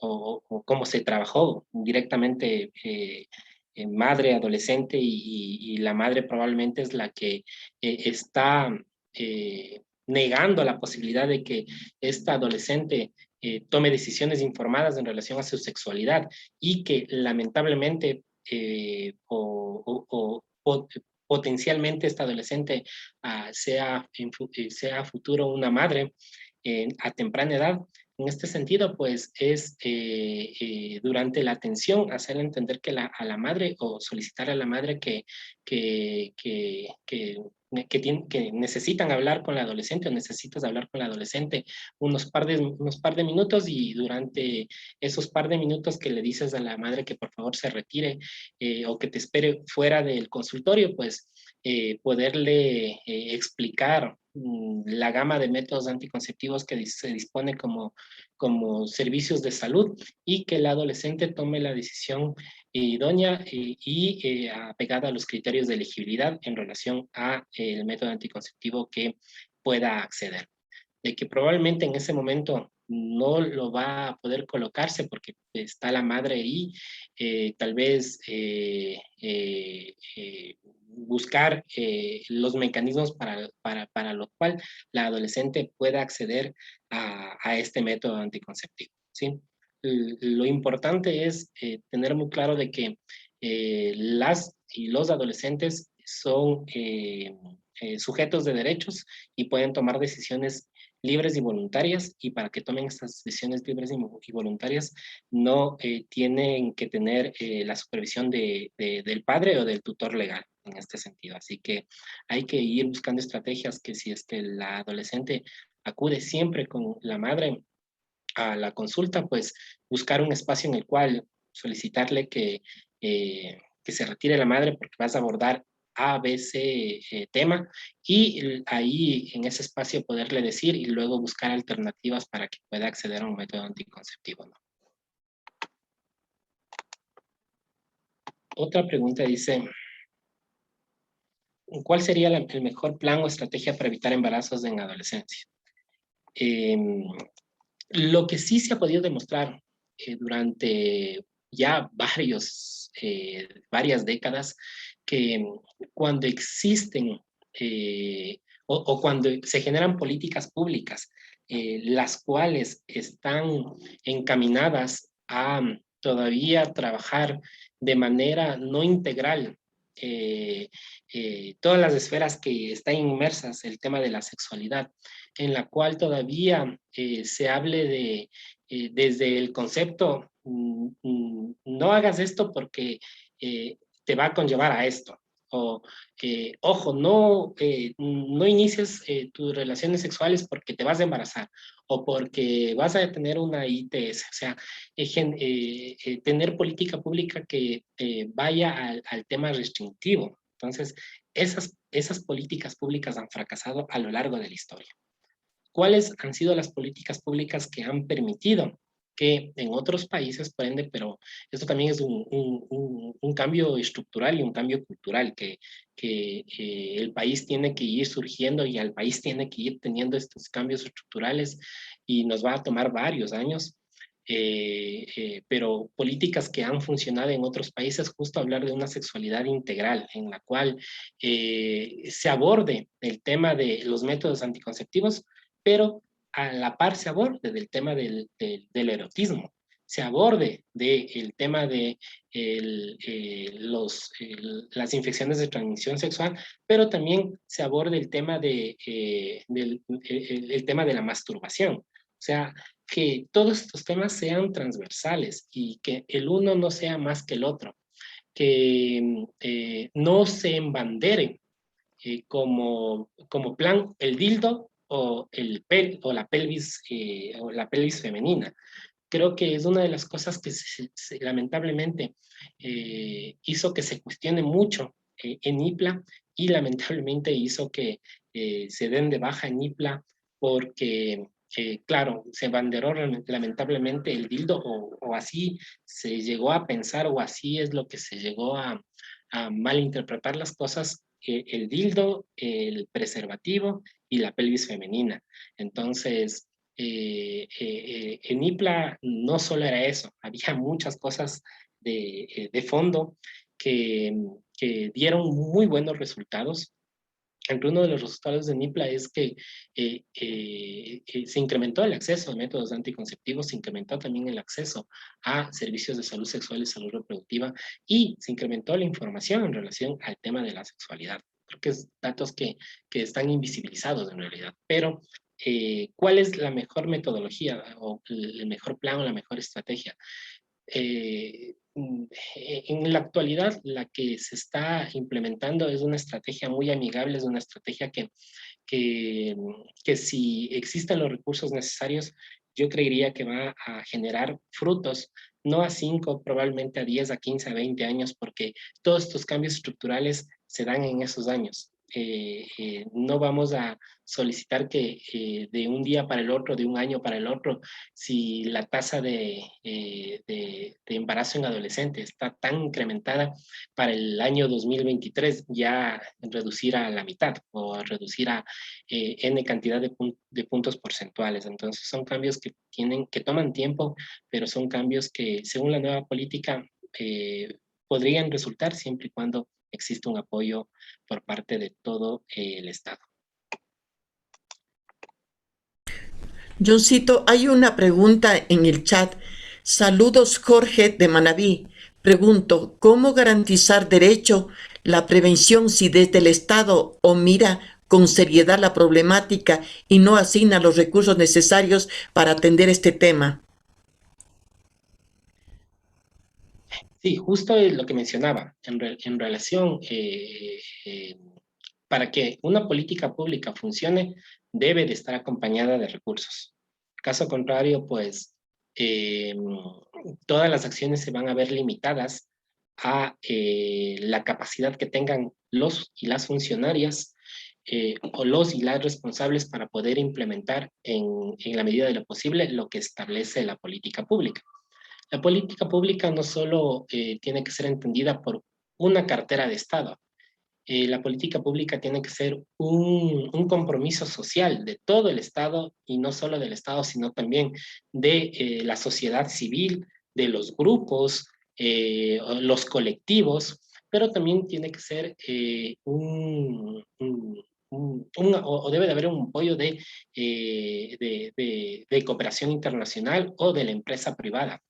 o cómo se trabajó directamente madre, adolescente y la madre probablemente es la que está negando la posibilidad de que esta adolescente tome decisiones informadas en relación a su sexualidad y que lamentablemente potencialmente esta adolescente sea a futuro una madre a temprana edad. En este sentido, pues es durante la atención hacerle entender que a la madre o solicitar a la madre que necesitan hablar con la adolescente o necesitas hablar con la adolescente unos par de minutos, y durante esos par de minutos que le dices a la madre que por favor se retire o que te espere fuera del consultorio, pues poderle explicar la gama de métodos anticonceptivos que se dispone como servicios de salud, y que el adolescente tome la decisión idónea y apegada a los criterios de elegibilidad en relación a el método anticonceptivo que pueda acceder. De que probablemente en ese momento no lo va a poder colocarse porque está la madre ahí, tal vez buscar los mecanismos para lo cual la adolescente pueda acceder a este método anticonceptivo, ¿sí? Lo importante es tener muy claro de que las y los adolescentes son sujetos de derechos y pueden tomar decisiones libres y voluntarias, y para que tomen estas decisiones libres y voluntarias no tienen que tener la supervisión del padre o del tutor legal en este sentido. Así que hay que ir buscando estrategias que si la adolescente acude siempre con la madre a la consulta, pues buscar un espacio en el cual solicitarle que se retire la madre porque vas a abordar A, B, C tema, y ahí en ese espacio poderle decir y luego buscar alternativas para que pueda acceder a un método anticonceptivo, ¿no? Otra pregunta dice, ¿cuál sería el mejor plan o estrategia para evitar embarazos en adolescencia? Lo que sí se ha podido demostrar durante ya varias décadas, que cuando existen o cuando se generan políticas públicas, las cuales están encaminadas a todavía trabajar de manera no integral todas las esferas que están inmersas, el tema de la sexualidad, en la cual todavía se hable de, desde el concepto, no hagas esto porque te va a conllevar a esto. O, ojo, no inicies tus relaciones sexuales porque te vas a embarazar o porque vas a tener una ITS. O sea, tener política pública que vaya al tema restrictivo. Entonces, esas políticas públicas han fracasado a lo largo de la historia. ¿Cuáles han sido las políticas públicas que han permitido que en otros países, por ende, pero esto también es un cambio estructural y un cambio cultural que el país tiene que ir surgiendo y el país tiene que ir teniendo estos cambios estructurales y nos va a tomar varios años. Pero políticas que han funcionado en otros países, justo hablar de una sexualidad integral en la cual se aborde el tema de los métodos anticonceptivos, pero a la par se aborde del tema del erotismo, se aborde del tema de las infecciones de transmisión sexual, pero también se aborde el tema el tema de la masturbación. O sea, que todos estos temas sean transversales y que el uno no sea más que el otro, que no se embanderen como plan el dildo o la pelvis femenina. Creo que es una de las cosas que lamentablemente hizo que se cuestione mucho en IPLA y lamentablemente hizo que se den de baja en IPLA porque, claro, se banderó lamentablemente el dildo o así se llegó a pensar o así es lo que se llegó a malinterpretar las cosas, el dildo, el preservativo y la pelvis femenina. Entonces, en IPLA no solo era eso, había muchas cosas de fondo que dieron muy buenos resultados. Entre uno de los resultados de NIPLA es que se incrementó el acceso a métodos anticonceptivos, se incrementó también el acceso a servicios de salud sexual y salud reproductiva y se incrementó la información en relación al tema de la sexualidad. Creo que es datos que están invisibilizados en realidad, pero ¿cuál es la mejor metodología o el mejor plan o la mejor estrategia? En la actualidad, la que se está implementando es una estrategia muy amigable, es una estrategia que si existen los recursos necesarios, yo creería que va a generar frutos, no a 5, probablemente a 10, a 15, a 20 años, porque todos estos cambios estructurales se dan en esos años. No vamos a solicitar que de un día para el otro, de un año para el otro, si la tasa de embarazo en adolescentes está tan incrementada para el año 2023, ya reducir a la mitad o reducir a N cantidad de puntos porcentuales. Entonces son cambios que toman tiempo, pero son cambios que según la nueva política podrían resultar siempre y cuando existe un apoyo por parte de todo el Estado. Johncito, hay una pregunta en el chat. Saludos, Jorge de Manabí. Pregunto, ¿cómo garantizar derecho la prevención si desde el Estado o mira con seriedad la problemática y no asigna los recursos necesarios para atender este tema? Sí, justo es lo que mencionaba en relación, para que una política pública funcione, debe de estar acompañada de recursos. Caso contrario, pues todas las acciones se van a ver limitadas a la capacidad que tengan los y las funcionarias o los y las responsables para poder implementar en la medida de lo posible lo que establece la política pública. La política pública no solo tiene que ser entendida por una cartera de Estado. La política pública tiene que ser un compromiso social de todo el Estado, y no solo del Estado, sino también de la sociedad civil, de los grupos, los colectivos, pero también tiene que ser o debe de haber un apoyo de cooperación internacional o de la empresa privada.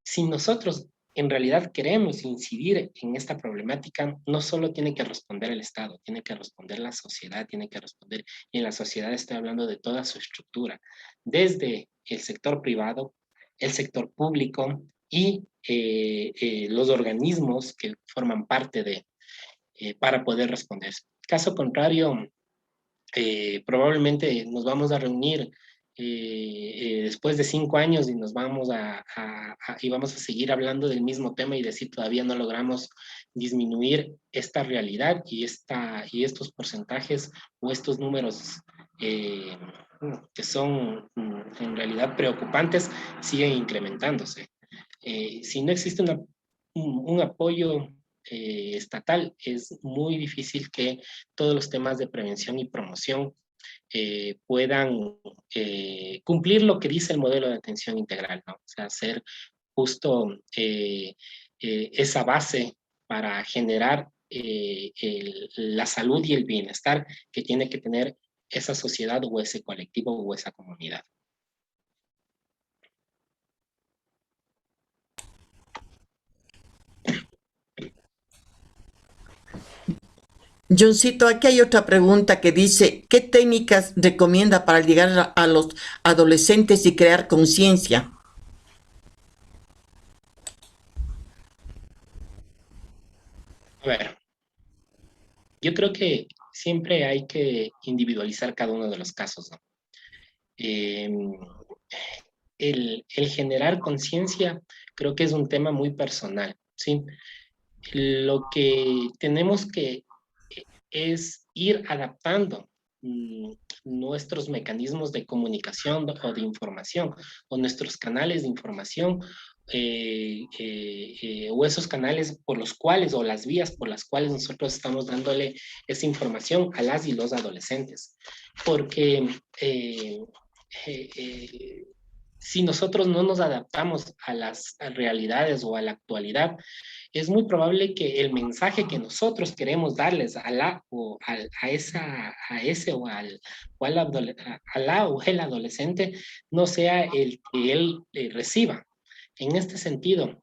Si nosotros en realidad queremos incidir en esta problemática, no solo tiene que responder el Estado, tiene que responder la sociedad, tiene que responder, y en la sociedad estoy hablando de toda su estructura, desde el sector privado, el sector público y los organismos que forman parte para poder responder. Caso contrario, probablemente nos vamos a reunir después de 5 años y nos vamos y vamos a seguir hablando del mismo tema y decir todavía no logramos disminuir esta realidad y estos porcentajes o estos números que son en realidad preocupantes siguen incrementándose. Si no existe un apoyo estatal, es muy difícil que todos los temas de prevención y promoción puedan cumplir lo que dice el modelo de atención integral, ¿no? O sea, ser justo esa base para generar la salud y el bienestar que tiene que tener esa sociedad o ese colectivo o esa comunidad. Johncito, aquí hay otra pregunta que dice, ¿qué técnicas recomienda para llegar a los adolescentes y crear conciencia? A ver, yo creo que siempre hay que individualizar cada uno de los casos, ¿no? Eh, el generar conciencia creo que es un tema muy personal, ¿sí? Lo que tenemos que es ir adaptando nuestros mecanismos de comunicación o de información, o nuestros canales de información, o esos canales por los cuales, o las vías por las cuales nosotros estamos dándole esa información a las y los adolescentes. Porque si nosotros no nos adaptamos a las realidades o a la actualidad, es muy probable que el mensaje que nosotros queremos darles a la o a ese o a la o el adolescente no sea el que él reciba. En este sentido,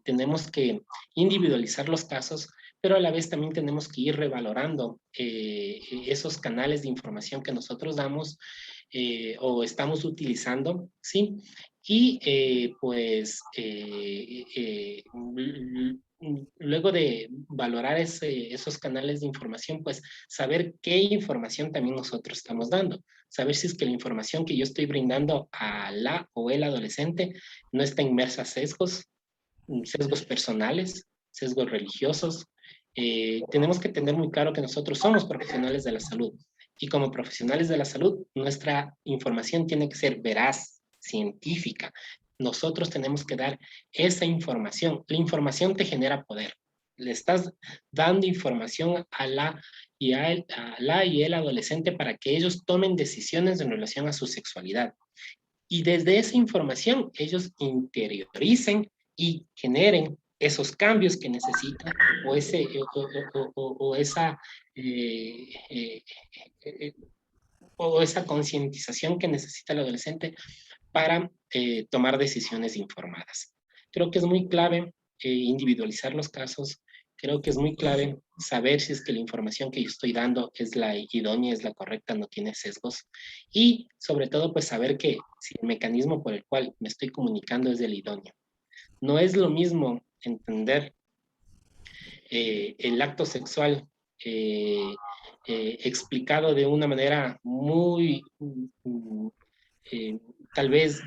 tenemos que individualizar los casos, pero a la vez también tenemos que ir revalorando esos canales de información que nosotros damos o estamos utilizando, ¿sí? Y luego de valorar esos canales de información, pues saber qué información también nosotros estamos dando. Saber si es que la información que yo estoy brindando a la o el adolescente no está inmersa a sesgos personales, sesgos religiosos. Tenemos que tener muy claro que nosotros somos profesionales de la salud, y como profesionales de la salud, nuestra información tiene que ser veraz, científica. Nosotros tenemos que dar esa información. La información te genera poder. Le estás dando información a la y el adolescente para que ellos tomen decisiones en relación a su sexualidad. Y desde esa información ellos interioricen y generen esos cambios que necesitan eh, eh, eh, o esa concientización que necesita el adolescente para tomar decisiones informadas. Creo que es muy clave individualizar los casos. Creo que es muy clave saber si es que la información que yo estoy dando es la idónea, es la correcta, no tiene sesgos. Y sobre todo, pues saber que si el mecanismo por el cual me estoy comunicando es el idóneo. No es lo mismo entender el acto sexual explicado de una manera muy, tal vez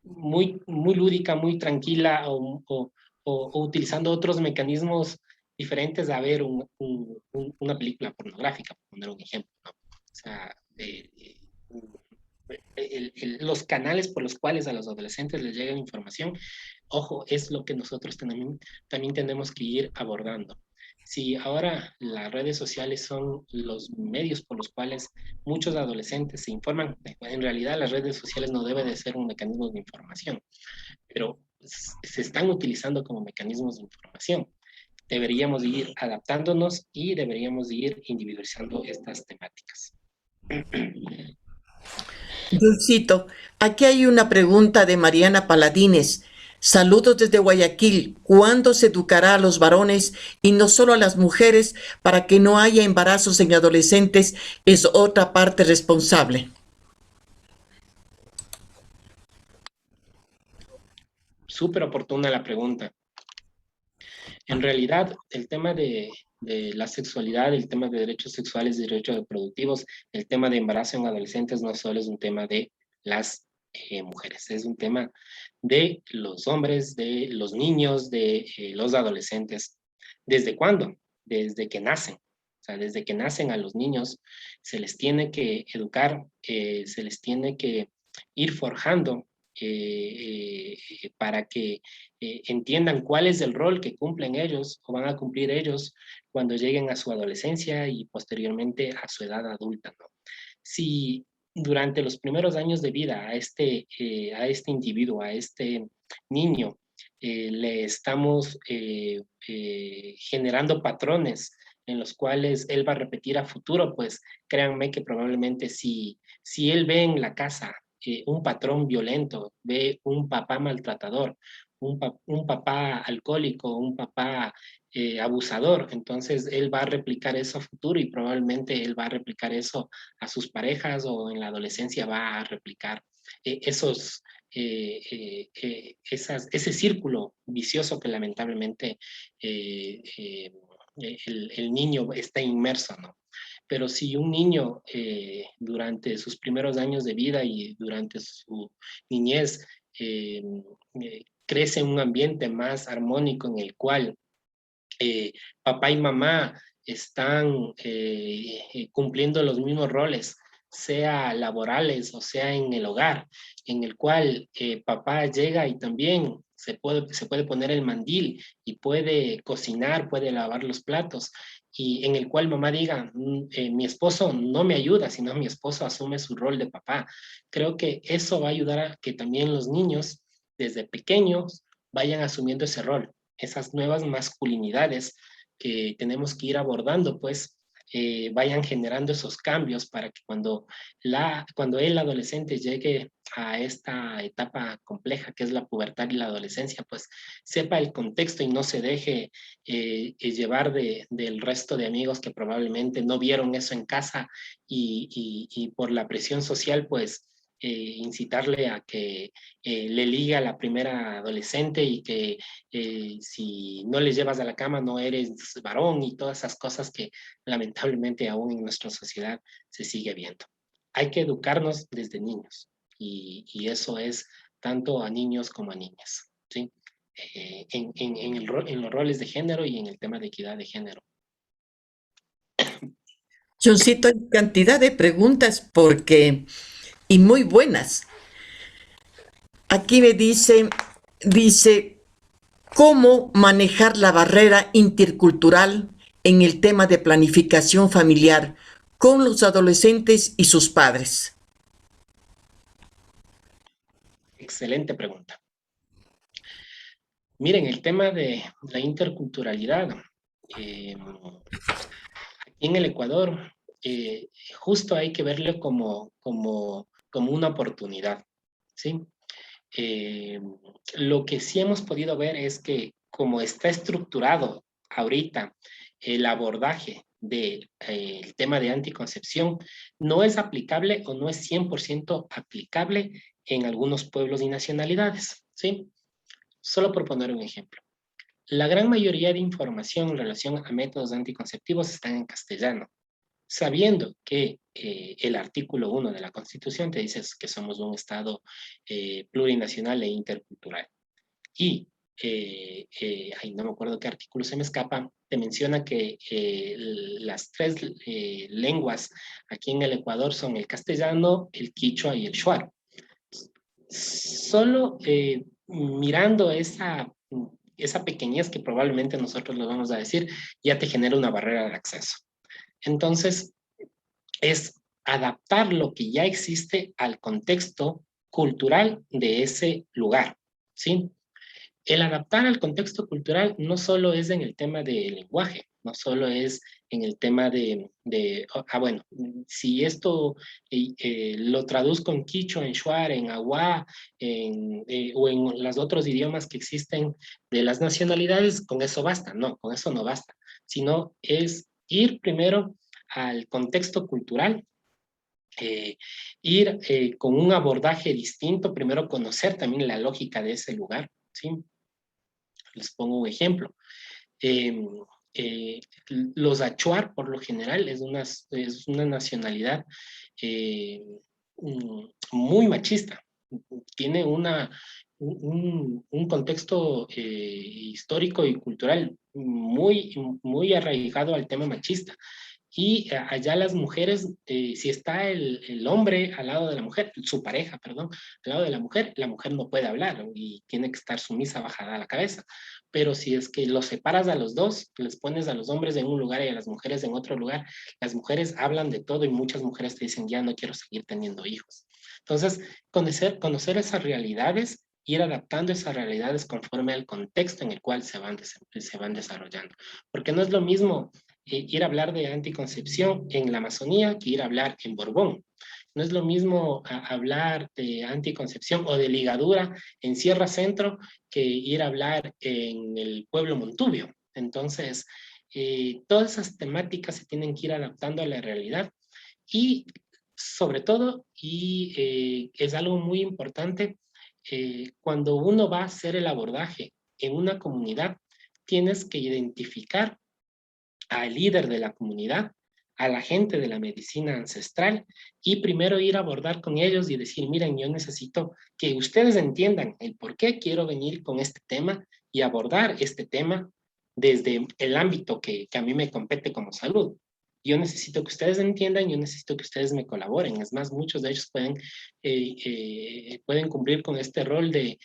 muy lúdica, muy tranquila, o utilizando otros mecanismos diferentes a ver una película pornográfica, por poner un ejemplo, ¿no? O sea, los canales por los cuales a los adolescentes les llega información, ojo, es lo que nosotros también tenemos que ir abordando. Si ahora las redes sociales son los medios por los cuales muchos adolescentes se informan, en realidad las redes sociales no deben de ser un mecanismo de información, pero se están utilizando como mecanismos de información. Deberíamos ir adaptándonos y deberíamos ir individualizando estas temáticas. Dulcito, aquí hay una pregunta de Mariana Paladines. Saludos desde Guayaquil. ¿Cuándo se educará a los varones y no solo a las mujeres para que no haya embarazos en adolescentes? Es otra parte responsable. Súper oportuna la pregunta. En realidad, el tema de la sexualidad, el tema de derechos sexuales y derechos reproductivos, el tema de embarazo en adolescentes no solo es un tema de las mujeres, es un tema de los hombres, de los niños, de los adolescentes. ¿Desde cuándo? Desde que nacen. O sea, desde que nacen a los niños se les tiene que educar, se les tiene que ir forjando para que entiendan cuál es el rol que cumplen ellos o van a cumplir ellos cuando lleguen a su adolescencia y posteriormente a su edad adulta, ¿no? Si durante los primeros años de vida a este individuo, a este niño, le estamos generando patrones en los cuales él va a repetir a futuro, pues créanme que probablemente si él ve en la casa un patrón violento, ve un papá maltratador, un papá alcohólico, un papá abusador, entonces él va a replicar eso a futuro y probablemente él va a replicar eso a sus parejas o en la adolescencia va a replicar ese círculo vicioso que lamentablemente el niño está inmerso, ¿no? Pero si un niño durante sus primeros años de vida y durante su niñez crece en un ambiente más armónico en el cual papá y mamá están cumpliendo los mismos roles, sea laborales o sea en el hogar, en el cual papá llega y también se puede poner el mandil y puede cocinar, puede lavar los platos, y en el cual mamá diga, mi esposo no me ayuda, sino mi esposo asume su rol de papá. Creo que eso va a ayudar a que también los niños desde pequeños vayan asumiendo ese rol, esas nuevas masculinidades que tenemos que ir abordando, pues vayan generando esos cambios para que cuando el adolescente llegue a esta etapa compleja que es la pubertad y la adolescencia, pues sepa el contexto y no se deje llevar del resto de amigos que probablemente no vieron eso en casa y por la presión social, pues incitarle a que le ligue a la primera adolescente y que si no le llevas a la cama no eres varón y todas esas cosas que lamentablemente aún en nuestra sociedad se sigue viendo. Hay que educarnos desde niños y eso es tanto a niños como a niñas, ¿sí? En los roles de género y en el tema de equidad de género. Johncito, hay cantidad de preguntas y muy buenas. Aquí me dice, ¿cómo manejar la barrera intercultural en el tema de planificación familiar con los adolescentes y sus padres? Excelente pregunta. Miren, el tema de la interculturalidad, aquí en el Ecuador, justo hay que verlo como una oportunidad, ¿sí? Lo que sí hemos podido ver es que como está estructurado ahorita el abordaje del tema de anticoncepción, no es aplicable o no es 100% aplicable en algunos pueblos y nacionalidades, ¿sí? Solo por poner un ejemplo. La gran mayoría de información en relación a métodos anticonceptivos están en castellano, sabiendo que el artículo 1 de la Constitución te dice que somos un Estado plurinacional e intercultural. Y ay, no me acuerdo qué artículo se me escapa, te menciona que las tres lenguas aquí en el Ecuador son el castellano, el quichua y el shuar. Solo mirando esa pequeñez que probablemente nosotros lo vamos a decir, ya te genera una barrera de acceso. Entonces, es adaptar lo que ya existe al contexto cultural de ese lugar, ¿sí? El adaptar al contexto cultural no solo es en el tema del lenguaje, no solo es en el tema bueno, si esto lo traduzco en quichua, en shuar, en agua, o en los otros idiomas que existen de las nacionalidades, con eso basta. No, con eso no basta, sino es ir primero al contexto cultural, ir con un abordaje distinto, primero conocer también la lógica de ese lugar, ¿sí? Les pongo un ejemplo. Eh, los achuar, por lo general, es una nacionalidad eh, muy machista. Tiene un contexto histórico y cultural muy arraigado al tema machista. Y allá las mujeres, si está el hombre al lado de la mujer, su pareja, perdón, al lado de la mujer no puede hablar y tiene que estar sumisa, bajada a la cabeza. Pero si es que los separas a los dos, les pones a los hombres en un lugar y a las mujeres en otro lugar, las mujeres hablan de todo y muchas mujeres te dicen, ya no quiero seguir teniendo hijos. Entonces, conocer esas realidades, ir adaptando esas realidades conforme al contexto en el cual se van desarrollando. Porque no es lo mismo ir a hablar de anticoncepción en la Amazonía que ir a hablar en Borbón. No es lo mismo hablar de anticoncepción o de ligadura en Sierra Centro que ir a hablar en el pueblo Montubio. Entonces, todas esas temáticas se tienen que ir adaptando a la realidad y sobre todo, y es algo muy importante, cuando uno va a hacer el abordaje en una comunidad, tienes que identificar al líder de la comunidad, a la gente de la medicina ancestral y primero ir a abordar con ellos y decir, miren, yo necesito que ustedes entiendan el por qué quiero venir con este tema y abordar este tema desde el ámbito que a mí me compete como salud. Yo necesito que ustedes entiendan, yo necesito que ustedes me colaboren. Es más, muchos de ellos pueden cumplir con este rol de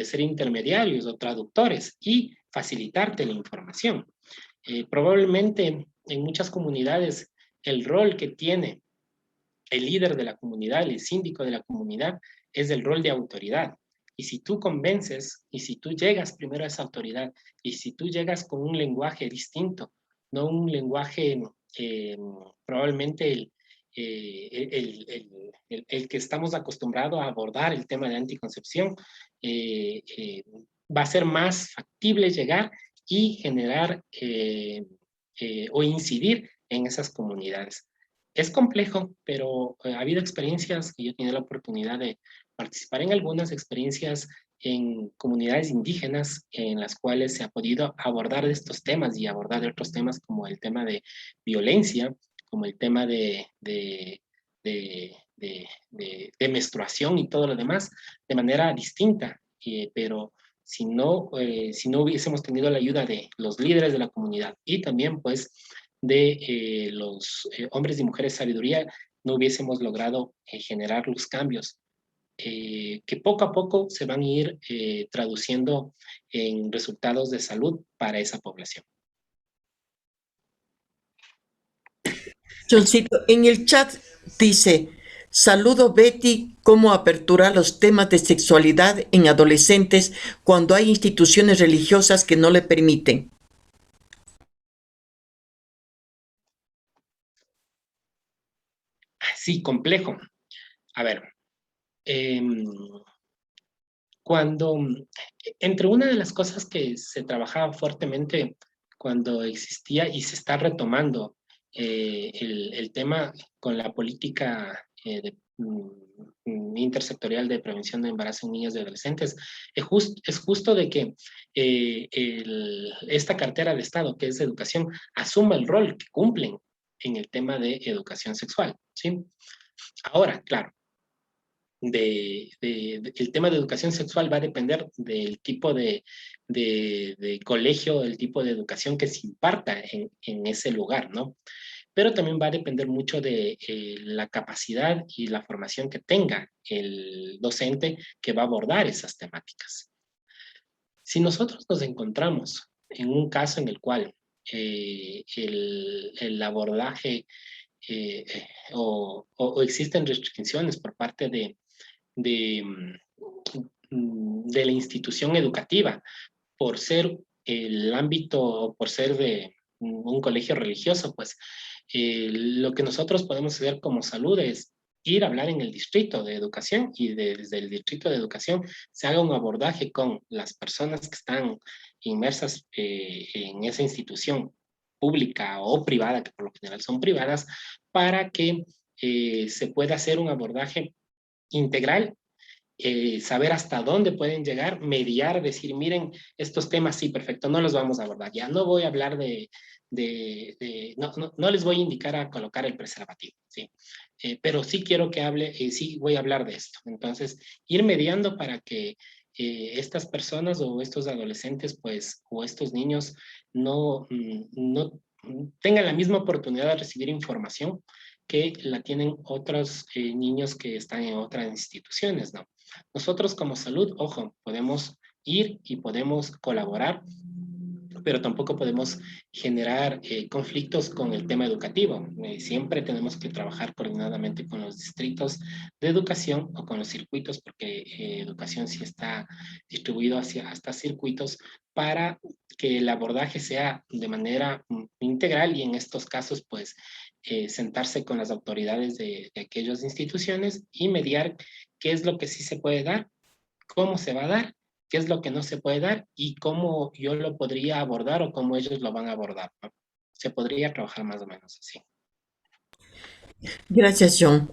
ser intermediarios o traductores y facilitarte la información. Probablemente en muchas comunidades el rol que tiene el líder de la comunidad, el síndico de la comunidad, es el rol de autoridad. Y si tú convences, y si tú llegas primero a esa autoridad, y si tú llegas con un lenguaje distinto, no un lenguaje probablemente el que estamos acostumbrados a abordar el tema de anticoncepción, va a ser más factible llegar y generar o incidir en esas comunidades. Es complejo, pero ha habido experiencias que yo he tenido la oportunidad de participar en algunas experiencias en comunidades indígenas en las cuales se ha podido abordar estos temas y abordar otros temas como el tema de violencia, como el tema de menstruación y todo lo demás de manera distinta, pero si no hubiésemos tenido la ayuda de los líderes de la comunidad y también pues de los hombres y mujeres sabiduría, no hubiésemos logrado generar los cambios que poco a poco se van a ir traduciendo en resultados de salud para esa población. Johncito, en el chat dice, saludo Betty, cómo aperturar los temas de sexualidad en adolescentes cuando hay instituciones religiosas que no le permiten. Sí, complejo. A ver, entre una de las cosas que se trabajaba fuertemente cuando existía y se está retomando el tema con la política intersectorial de prevención de embarazo en niños y adolescentes, es justo de que esta cartera de Estado, que es educación, asuma el rol que cumplen en el tema de educación sexual, ¿sí? Ahora, claro, el tema de educación sexual va a depender del tipo de colegio, el tipo de educación que se imparta en ese lugar, ¿no? Pero también va a depender mucho de la capacidad y la formación que tenga el docente que va a abordar esas temáticas. Si nosotros nos encontramos en un caso en el cual el abordaje o existen restricciones por parte de, de la institución educativa por ser el ámbito, por ser de un colegio religioso, pues lo que nosotros podemos hacer como salud es ir a hablar en el distrito de educación y desde el distrito de educación se haga un abordaje con las personas que están inmersas en esa institución pública o privada, que por lo general son privadas, para que se pueda hacer un abordaje integral, saber hasta dónde pueden llegar, mediar, decir, miren, estos temas sí, perfecto, no los vamos a abordar. Ya no voy a hablar no les voy a indicar a colocar el preservativo, ¿sí? Pero sí quiero que hable, sí voy a hablar de esto. Entonces, ir mediando para que estas personas o estos adolescentes, pues, o estos niños no tengan la misma oportunidad de recibir información que la tienen otros niños que están en otras instituciones, ¿no? Nosotros como salud, ojo, podemos ir y podemos colaborar, pero tampoco podemos generar conflictos con el tema educativo. Siempre tenemos que trabajar coordinadamente con los distritos de educación o con los circuitos, porque educación sí está distribuido hasta circuitos para que el abordaje sea de manera integral y en estos casos, pues, sentarse con las autoridades de aquellas instituciones y mediar qué es lo que sí se puede dar, cómo se va a dar, qué es lo que no se puede dar y cómo yo lo podría abordar o cómo ellos lo van a abordar, ¿no? Se podría trabajar más o menos así. Gracias, John.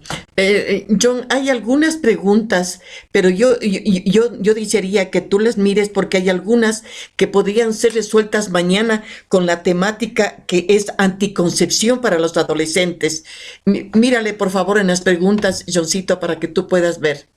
John, hay algunas preguntas, pero yo desearía que tú las mires porque hay algunas que podrían ser resueltas mañana con la temática que es anticoncepción para los adolescentes. Mírale, por favor, en las preguntas, Johncito, para que tú puedas ver.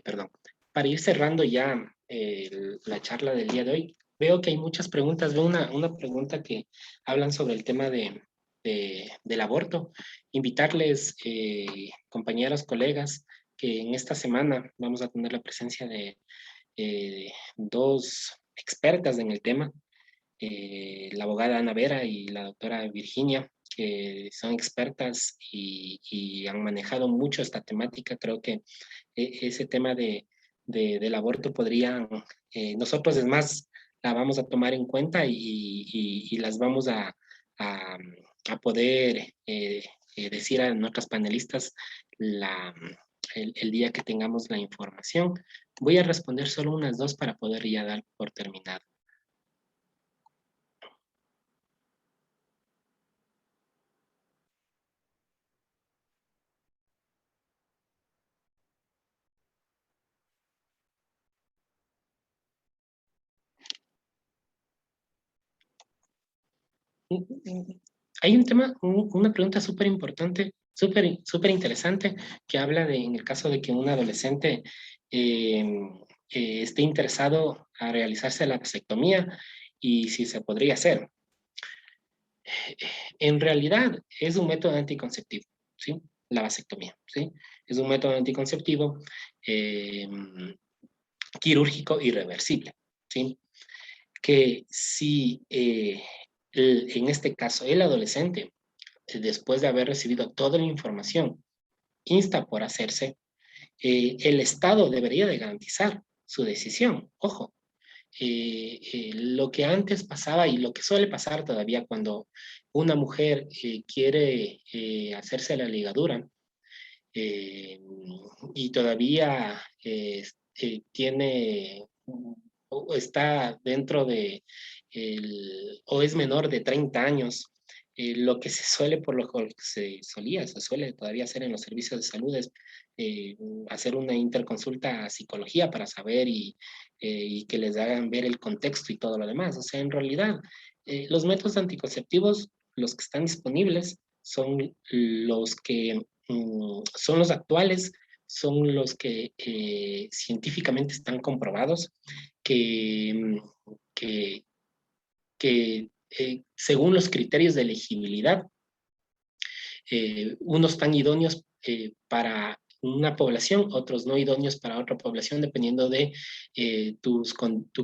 Perdón. Para ir cerrando ya la charla del día de hoy, veo que hay muchas preguntas. Veo una pregunta que hablan sobre el tema del aborto. Invitarles, compañeros, colegas, que en esta semana vamos a tener la presencia de dos expertas en el tema, la abogada Ana Vera y la doctora Virginia, que son expertas y han manejado mucho esta temática. Creo que ese tema del aborto podrían, nosotros es más, la vamos a tomar en cuenta y las vamos a poder decir a nuestras panelistas el día que tengamos la información. Voy a responder solo unas dos para poder ya dar por terminado. Hay un tema, una pregunta súper importante, súper interesante, que habla de, en el caso de que un adolescente eh, esté interesado a realizarse la vasectomía y si se podría hacer. En realidad es un método anticonceptivo, ¿sí? La vasectomía, ¿sí? Es un método anticonceptivo eh, quirúrgico irreversible, ¿sí? Que si en este caso el adolescente, después de haber recibido toda la información, insta por hacerse, el Estado debería de garantizar su decisión. Ojo, lo que antes pasaba y lo que suele pasar todavía cuando una mujer quiere hacerse la ligadura, y todavía tiene o está dentro de o es menor de 30 años, lo que se suele, se suele todavía hacer en los servicios de salud es hacer una interconsulta a psicología para saber y que les hagan ver el contexto y todo lo demás. O sea, en realidad, los métodos anticonceptivos, los que están disponibles, son los que son los actuales, son los que científicamente están comprobados, que, que según los criterios de elegibilidad, unos tan idóneos para una población, otros no idóneos para otra población, dependiendo de tu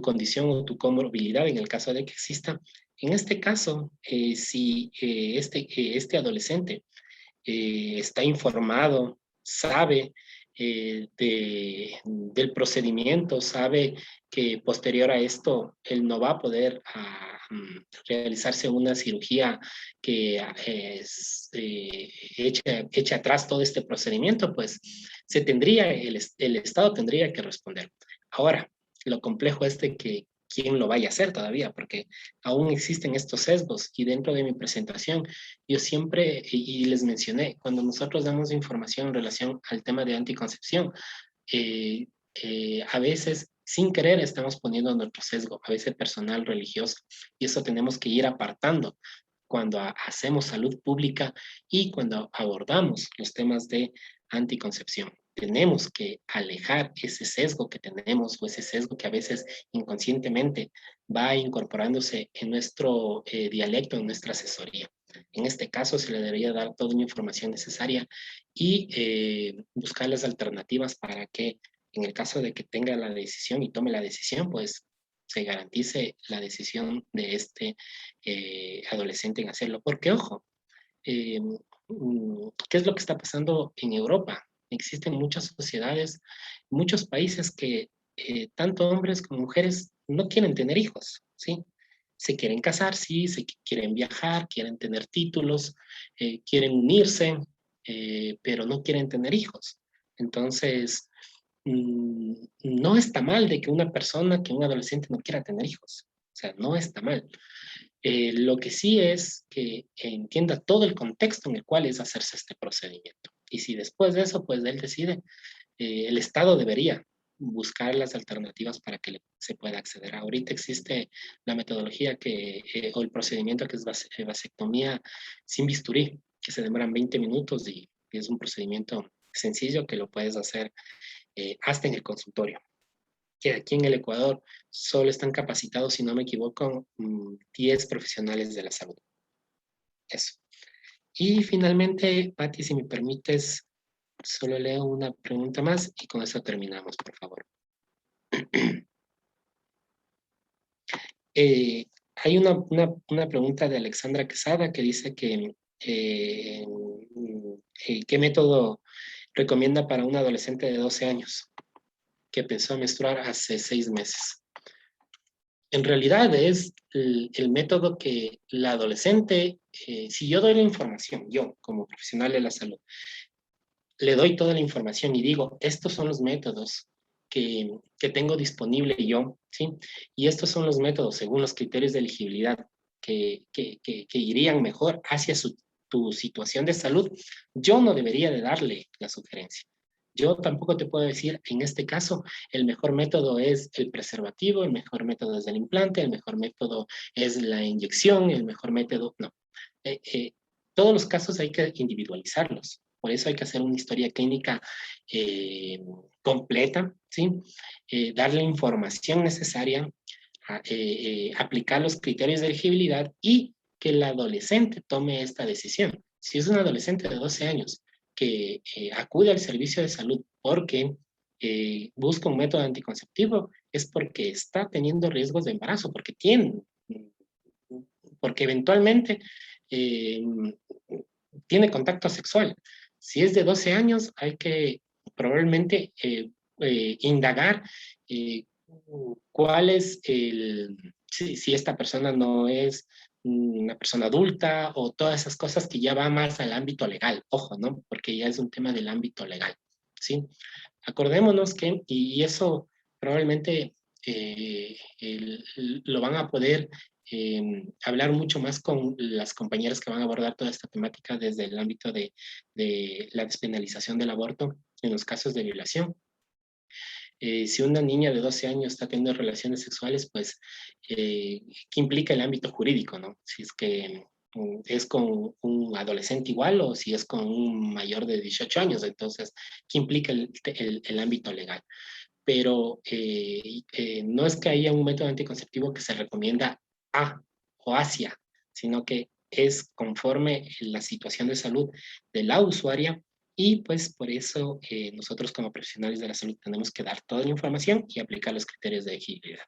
condición o tu comorbilidad en el caso de que exista. En este caso, si este adolescente está informado, sabe del procedimiento, sabe que posterior a esto él no va a poder realizarse una cirugía que eche atrás todo este procedimiento, pues el Estado tendría que responder. Ahora, lo complejo es de que quién lo vaya a hacer todavía, porque aún existen estos sesgos y dentro de mi presentación yo siempre, y les mencioné, cuando nosotros damos información en relación al tema de anticoncepción, a veces sin querer estamos poniendo nuestro sesgo, a veces personal, religioso, y eso tenemos que ir apartando cuando hacemos salud pública y cuando abordamos los temas de anticoncepción. Tenemos que alejar ese sesgo que tenemos o ese sesgo que a veces inconscientemente va incorporándose en nuestro dialecto, en nuestra asesoría. En este caso se le debería dar toda la información necesaria y buscar las alternativas para que en el caso de que tenga la decisión y tome la decisión, pues se garantice la decisión de este adolescente en hacerlo. Porque, ojo, ¿qué es lo que está pasando en Europa? Existen muchas sociedades, muchos países que tanto hombres como mujeres no quieren tener hijos, ¿sí? Se quieren casar, sí, quieren viajar, quieren tener títulos, quieren unirse, pero no quieren tener hijos. Entonces, no está mal de que una persona, que un adolescente no quiera tener hijos. O sea, no está mal. Lo que sí es que entienda todo el contexto en el cual es hacerse este procedimiento. Y si después de eso, pues él decide, el Estado debería buscar las alternativas para que se pueda acceder. Ahorita existe la metodología o el procedimiento que es vasectomía sin bisturí, que se demoran 20 minutos y es un procedimiento sencillo que lo puedes hacer hasta en el consultorio. Que aquí en el Ecuador solo están capacitados, si no me equivoco, 10 profesionales de la salud. Eso. Y finalmente, Pati, si me permites, solo leo una pregunta más y con eso terminamos, por favor. Hay una pregunta de Alexandra Quesada que dice que ¿qué método recomienda para un adolescente de 12 años que empezó a menstruar hace 6 meses? En realidad es el método que la adolescente, si yo doy la información, yo como profesional de la salud, le doy toda la información y digo, estos son los métodos que tengo disponible yo, ¿sí? Y estos son los métodos según los criterios de elegibilidad que irían mejor hacia tu situación de salud, yo no debería de darle la sugerencia. Yo tampoco te puedo decir, en este caso, el mejor método es el preservativo, el mejor método es el implante, el mejor método es la inyección, el mejor método, no. Todos los casos hay que individualizarlos. Por eso hay que hacer una historia clínica completa, ¿sí? Darle información necesaria, aplicar los criterios de elegibilidad y que el adolescente tome esta decisión. Si es un adolescente de 12 años que acude al servicio de salud porque busca un método anticonceptivo, es porque está teniendo riesgos de embarazo, porque eventualmente tiene contacto sexual. Si es de 12 años, hay que probablemente indagar cuál es si esta persona no una persona adulta o todas esas cosas que ya van más al ámbito legal, ojo, ¿no? Porque ya es un tema del ámbito legal, ¿sí? Acordémonos que, y eso probablemente lo van a poder hablar mucho más con las compañeras que van a abordar toda esta temática desde el ámbito de la despenalización del aborto en los casos de violación. Si una niña de 12 años está teniendo relaciones sexuales, pues, ¿qué implica el ámbito jurídico, no? Si es que es con un adolescente igual o si es con un mayor de 18 años, entonces, ¿qué implica el ámbito legal? Pero no es que haya un método anticonceptivo que se recomienda a o hacia, sino que es conforme la situación de salud de la usuaria y pues por eso nosotros como profesionales de la salud tenemos que dar toda la información y aplicar los criterios de elegibilidad.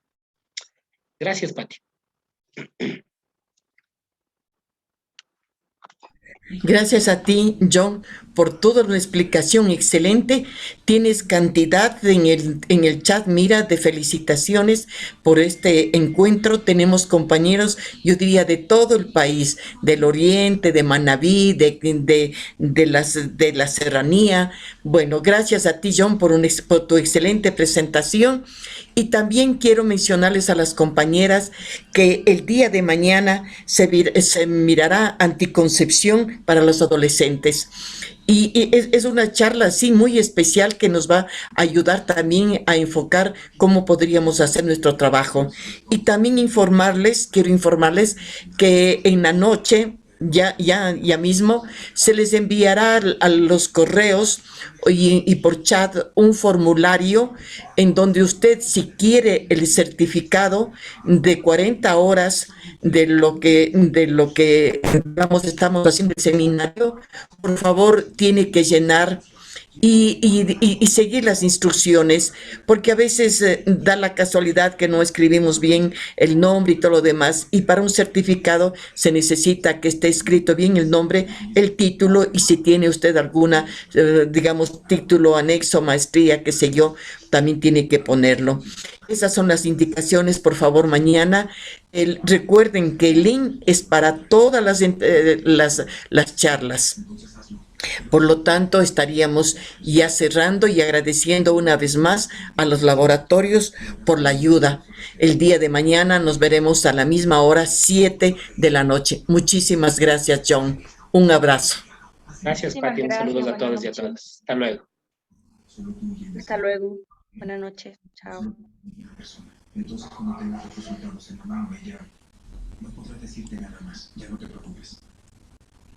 Gracias, Pati. Gracias a ti, John, por toda una explicación excelente. Tienes cantidad en el chat, mira, de felicitaciones por este encuentro. Tenemos compañeros, yo diría, de todo el país, del Oriente, de Manabí, de la Serranía. Bueno, gracias a ti, John, por tu excelente presentación. Y también quiero mencionarles a las compañeras que el día de mañana se mirará anticoncepción para los adolescentes. Y es una charla así muy especial que nos va a ayudar también a enfocar cómo podríamos hacer nuestro trabajo. Y también quiero informarles que en la noche, ya mismo, se les enviará a los correos y por chat un formulario en donde usted, si quiere el certificado de 40 horas de lo que estamos haciendo el seminario, por favor tiene que llenar y seguir las instrucciones, porque a veces da la casualidad que no escribimos bien el nombre y todo lo demás, y para un certificado se necesita que esté escrito bien el nombre, el título, y si tiene usted alguna, digamos, título, anexo, maestría, qué sé yo, también tiene que ponerlo. Esas son las indicaciones, por favor, mañana. Recuerden que el link es para todas las charlas. Por lo tanto, estaríamos ya cerrando y agradeciendo una vez más a los laboratorios por la ayuda. El día de mañana nos veremos a la misma hora, 7 de la noche. Muchísimas gracias, John. Un abrazo. Gracias, Pati. Un saludo a todos y a todas. Hasta luego. Hasta luego. Buenas noches. Chao. Entonces, cuando tengas los resultados en la mano, ella no podrá decirte nada más. Ya no te preocupes.